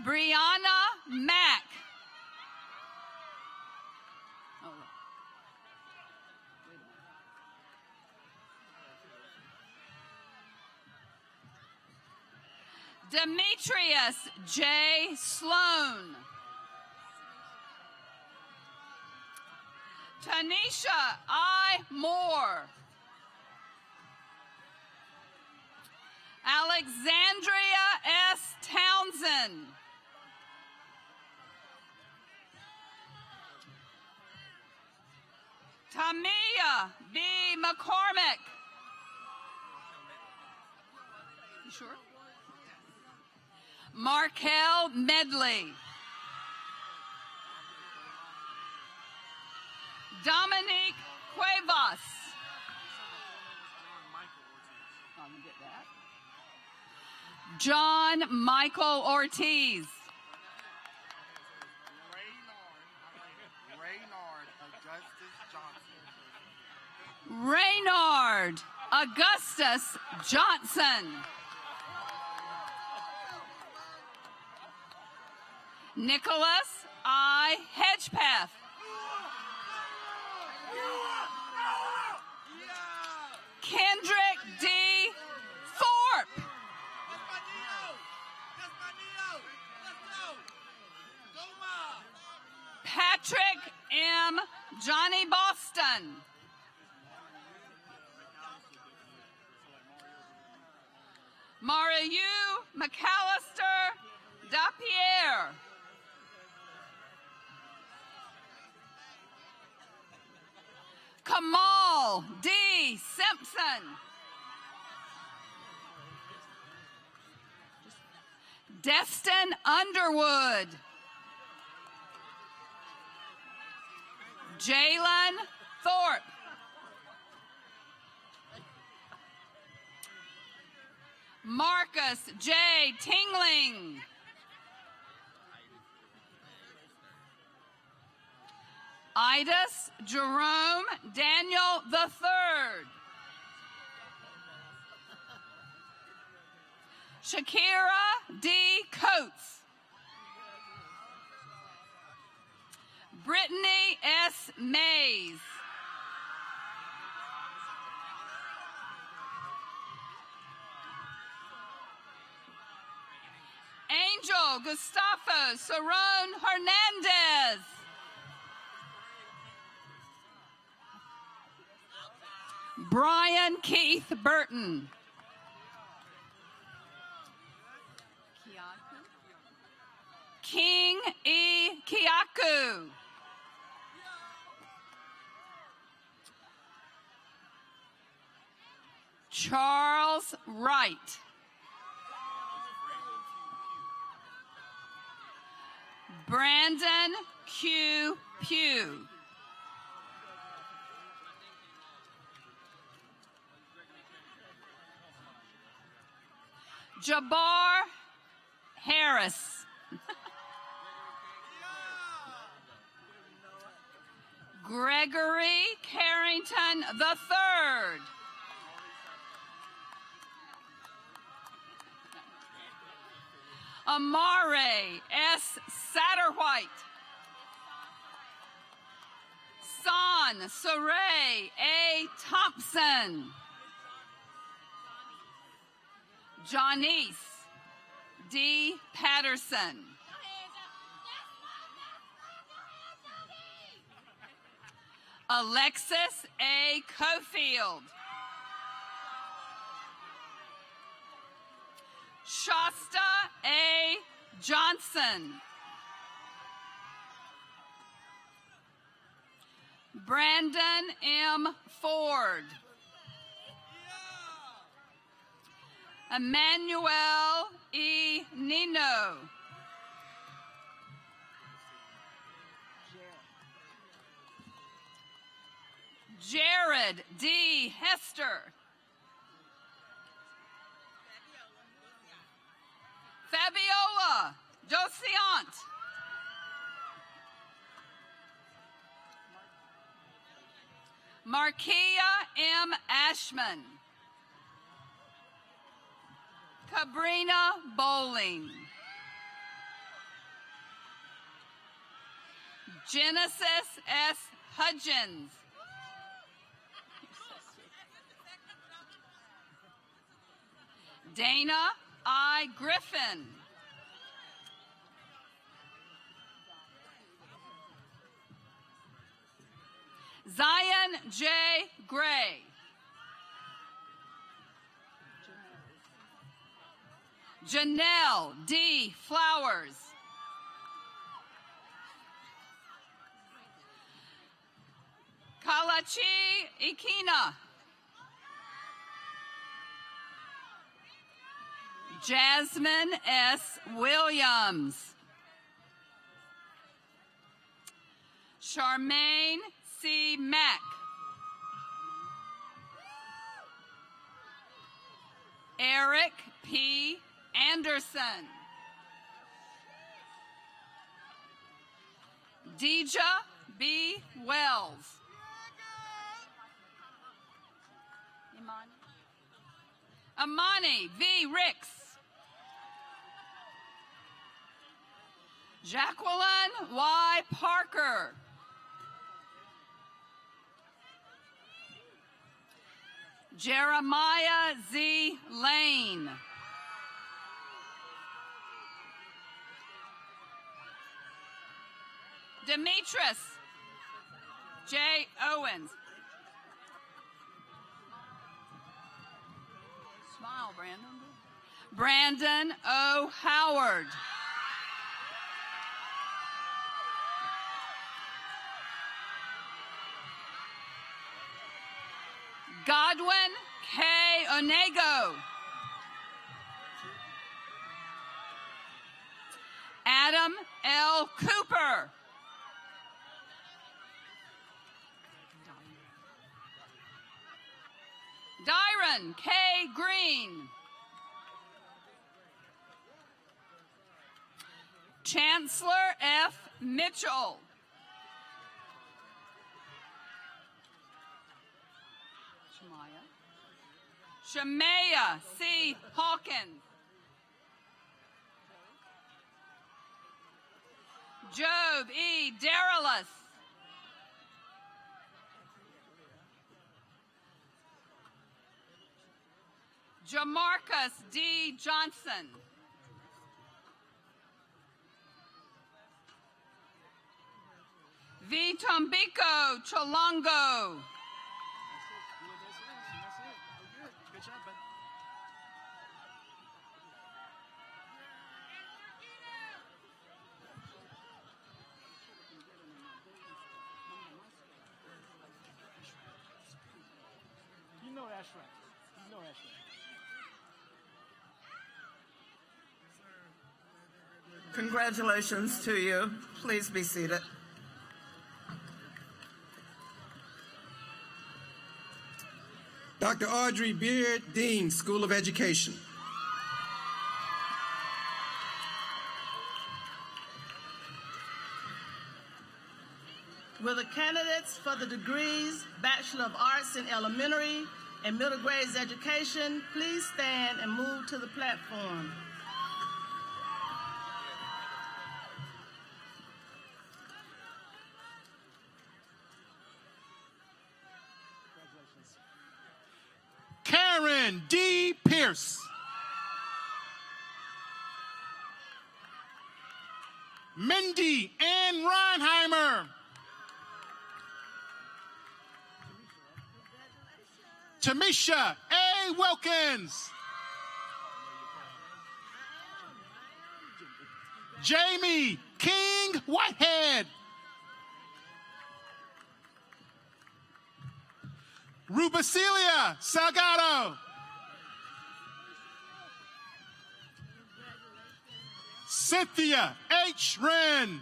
Brianna Mack. Demetrius J. Sloan. Tanisha I. Moore. Alexandria S. Townsend. Tamia B. McCormick. You sure? Markel Medley. Dominique Cuevas. John Michael Ortiz. Raynard Augustus Johnson. Nicholas I. Hedgepeth. Kendrick D. Thorpe. Patrick M. Johnny Boston. Mariu McAllister Dapierre. Kamal D. Simpson. Destin Underwood. Jalen Thorpe. Marcus J. Tingling. Idus Jerome Daniel III. Shakira D. Coates. Brittany S. Mays. Angel Gustavo Cerrone Hernandez. Brian Keith Burton. King E. Kiaku. Charles Wright. Brandon Q. Pugh. Jabbar Harris. Gregory Carrington III. Amare S. Satterwhite. Son Saray A. Thompson. Janice D. Patterson. Alexis A. Cofield. Shasta A. Johnson. Brandon M. Ford. Emmanuel E. Nino. Jared D. Hester. Fabiola Josiant. Markia M. Ashman. Cabrina Bowling. Genesis S. Hudgens. Dana I. Griffin. Zion J. Gray. Janelle D. Flowers. Kalachi Ikina. Jasmine S. Williams. Charmaine C. Mack. Eric P. Anderson. Deja B. Wells. Amani V. Ricks. Jacqueline Y. Parker. Jeremiah Z. Lane. Demetrius J. Owens. Smile, Brandon. Brandon O. Howard. Godwin K. Onego. Adam L. Cooper. Dyron K. Green. Chancellor F. Mitchell. Shemaya C. Hawkins. Job E. Deralis. Jamarcus D. Johnson. Vitombico Cholongo. Good job, bud. You know that's right. You know that's right. Congratulations to you. Please be seated. Dr. Audrey Beard, Dean, School of Education. Will the candidates for the degrees Bachelor of Arts in Elementary and Middle Grades Education please stand and move to the platform? Karen D. Pierce. Mindy Ann Reinheimer. Tamisha A. Wilkins. Jamie King Whitehead. Rubicilia Salgado. Cynthia H. Wren.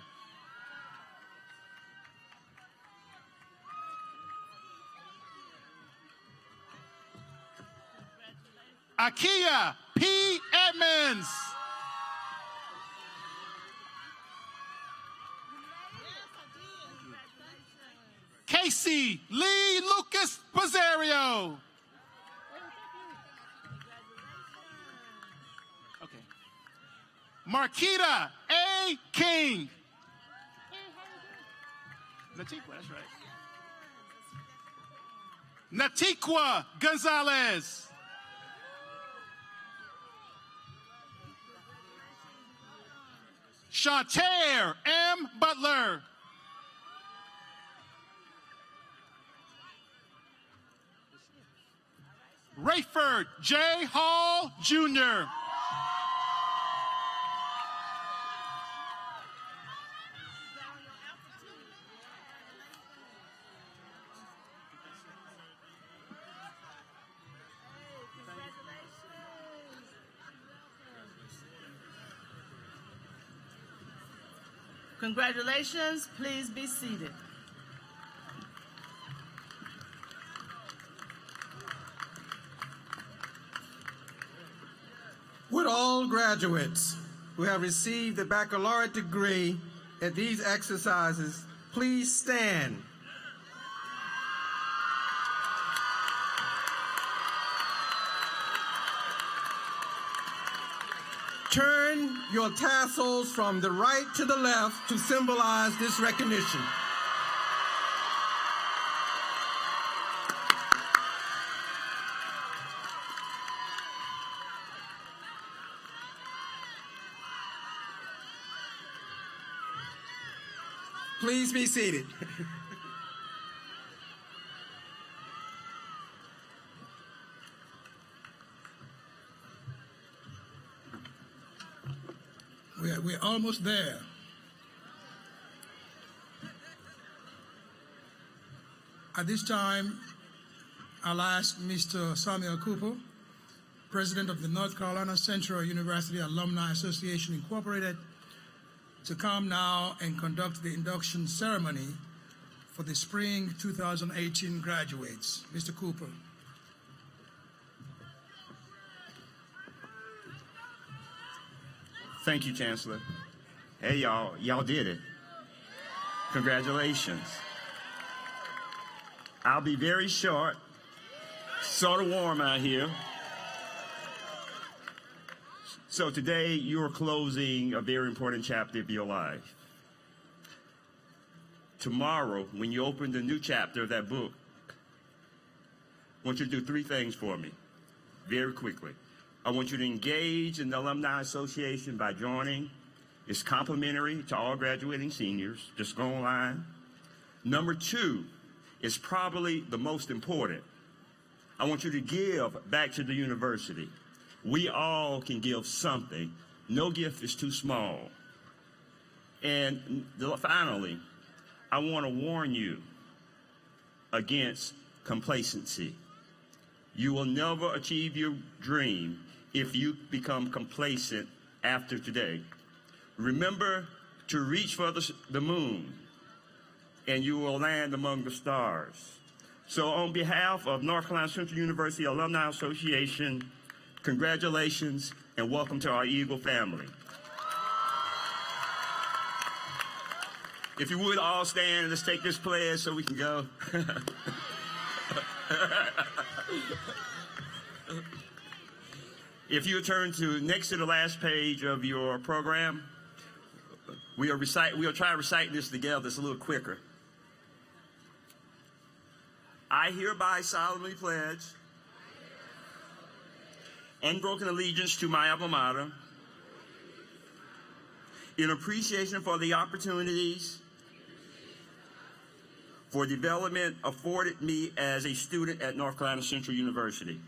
Akia P. Edmonds. Casey Lee Lucas Pizzario. Okay. Marquita A. King. Natiqua, that's right. Natiqua Gonzalez. Shantae M. Butler. Rayford J. Hall, Jr. Congratulations. Please be seated. Would all graduates who have received a baccalaureate degree at these exercises please stand? Turn your tassels from the right to the left to symbolize this recognition. Please be seated. We're almost there. At this time, I'll ask Mr. Samuel Cooper, President of the North Carolina Central University Alumni Association, Incorporated, to come now and conduct the induction ceremony for the spring 2018 graduates. Mr. Cooper. Thank you, Chancellor. Hey, y'all. Y'all did it. Congratulations. I'll be very short. Sort of warm out here. So today, you're closing a very important chapter of your life. tomorrow, when you open the new chapter of that book, I want you to do 3 things for me, very quickly. I want you to engage in the Alumni Association by joining. It's complimentary to all graduating seniors. Just go online. Number 2 is probably the most important. I want you to give back to the university. We all can give something. No gift is too small. And finally, I want to warn you against complacency. You will never achieve your dream if you become complacent after today. Remember to reach for the moon, and you will land among the stars. So on behalf of North Carolina Central University Alumni Association, congratulations and welcome to our Eagle family. If you would all stand, let's take this pledge so we can go. If you turn to next to the last page of your program, we'll try to recite this together. It's a little quicker. I hereby solemnly pledge unbroken allegiance to my alma mater in appreciation for the opportunities for development afforded me as a student at North Carolina Central University.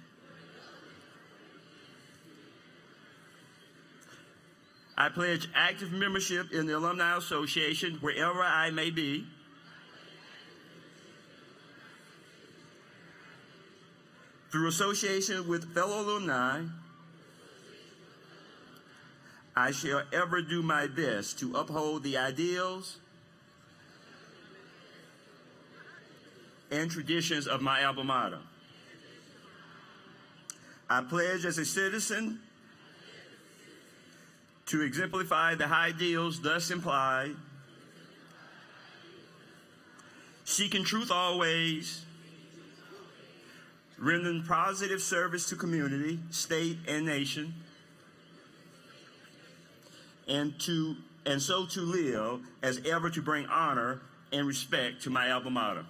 I pledge active membership in the Alumni Association wherever I may be. Through association with fellow alumni, I shall ever do my best to uphold the ideals and traditions of my alma mater. I pledge as a citizen to exemplify the high ideals thus implied, seeking truth always, rendering positive service to community, state, and nation, and so to live as ever to bring honor and respect to my alma mater.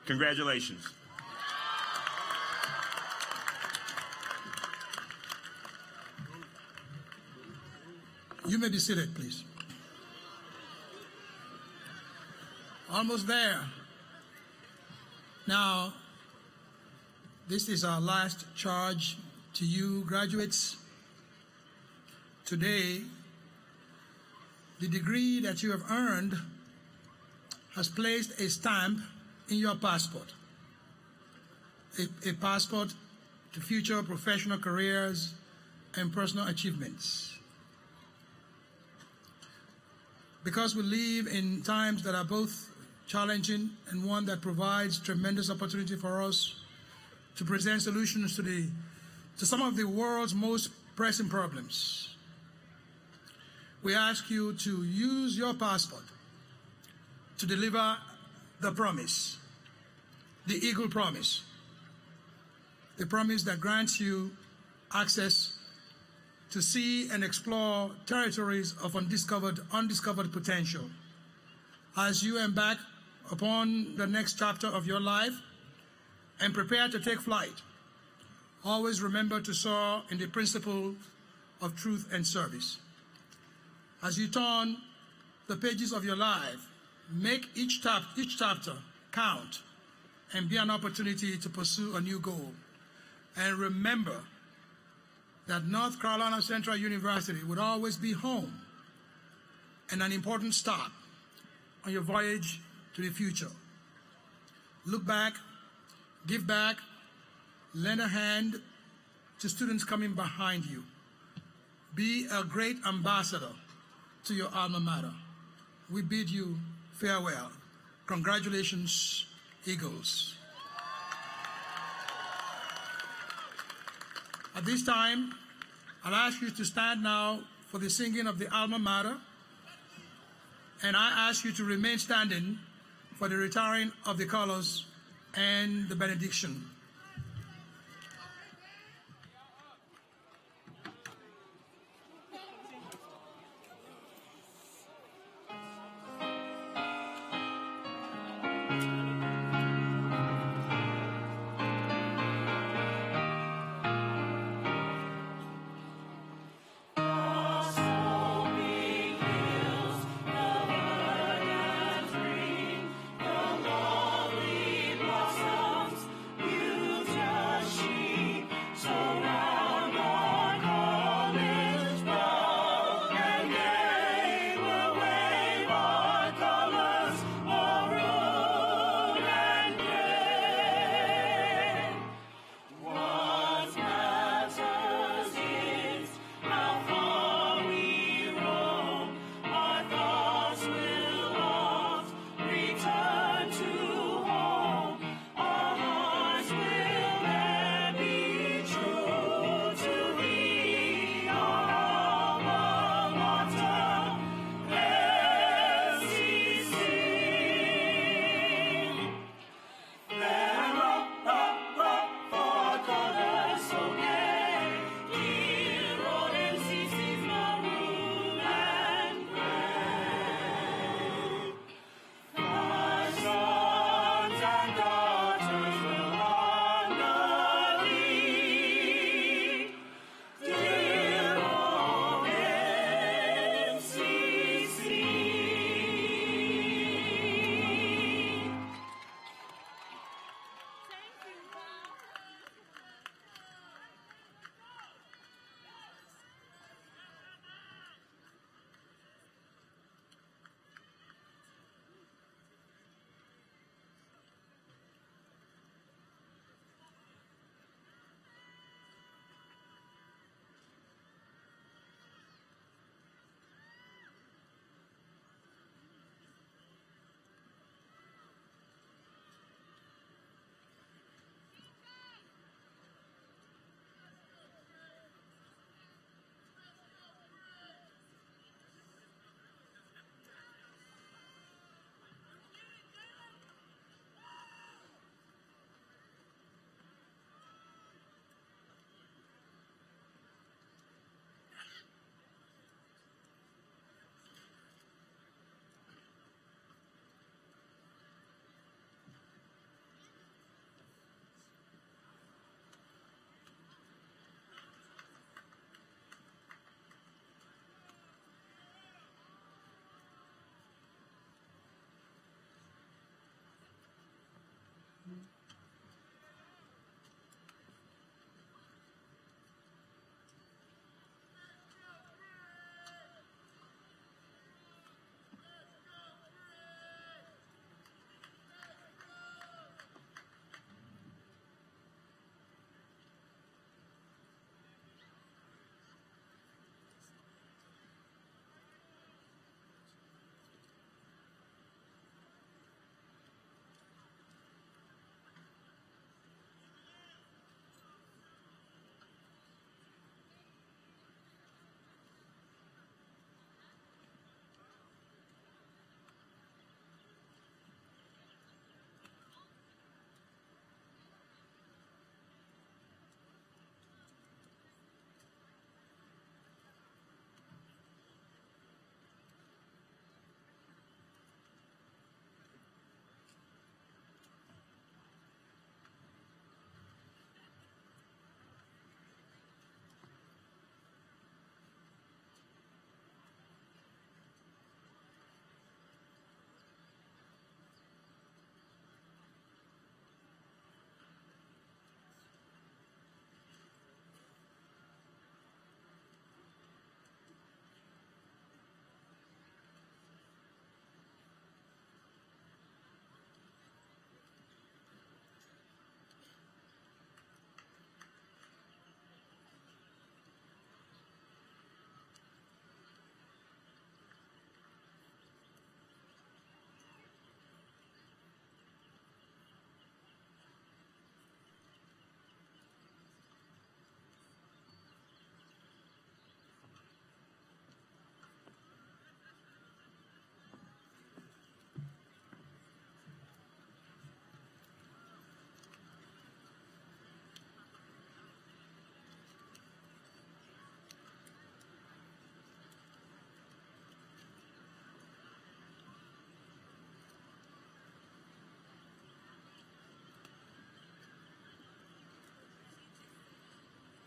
Congratulations. You may be seated, please. Almost there. Now, this is our last charge to you, graduates. Today, the degree that you have earned has placed a stamp in your passport, a passport to future professional careers and personal achievements. Because we live in times that are both challenging and one that provides tremendous opportunity for us to present solutions to some of the world's most pressing problems, we ask you to use your passport to deliver the promise, the Eagle Promise, the promise that grants you access to see and explore territories of undiscovered potential. As you embark upon the next chapter of your life and prepare to take flight, always remember to soar in the principle of truth and service. As you turn the pages of your life, make each chapter count and be an opportunity to pursue a new goal. And remember that North Carolina Central University would always be home and an important stop on your voyage to the future. Look back, give back, lend a hand to students coming behind you. Be a great ambassador to your alma mater. We bid you farewell. Congratulations, Eagles. At this time, I'll ask you to stand now for the singing of the alma mater, and I ask you to remain standing for the retiring of the colors and the benediction.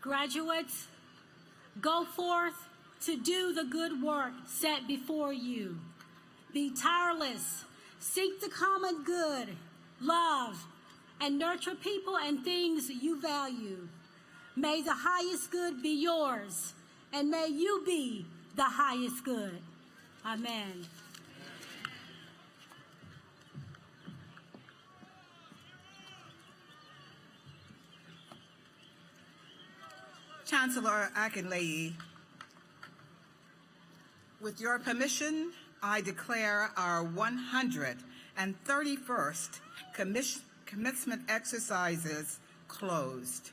Graduates, go forth to do the good work set before you. Be tireless, seek the common good, love, and nurture people and things you value. May the highest good be yours, and may you be the highest good. Amen. Chancellor Akinlayi, with your permission, I declare our 131st commencement exercises closed.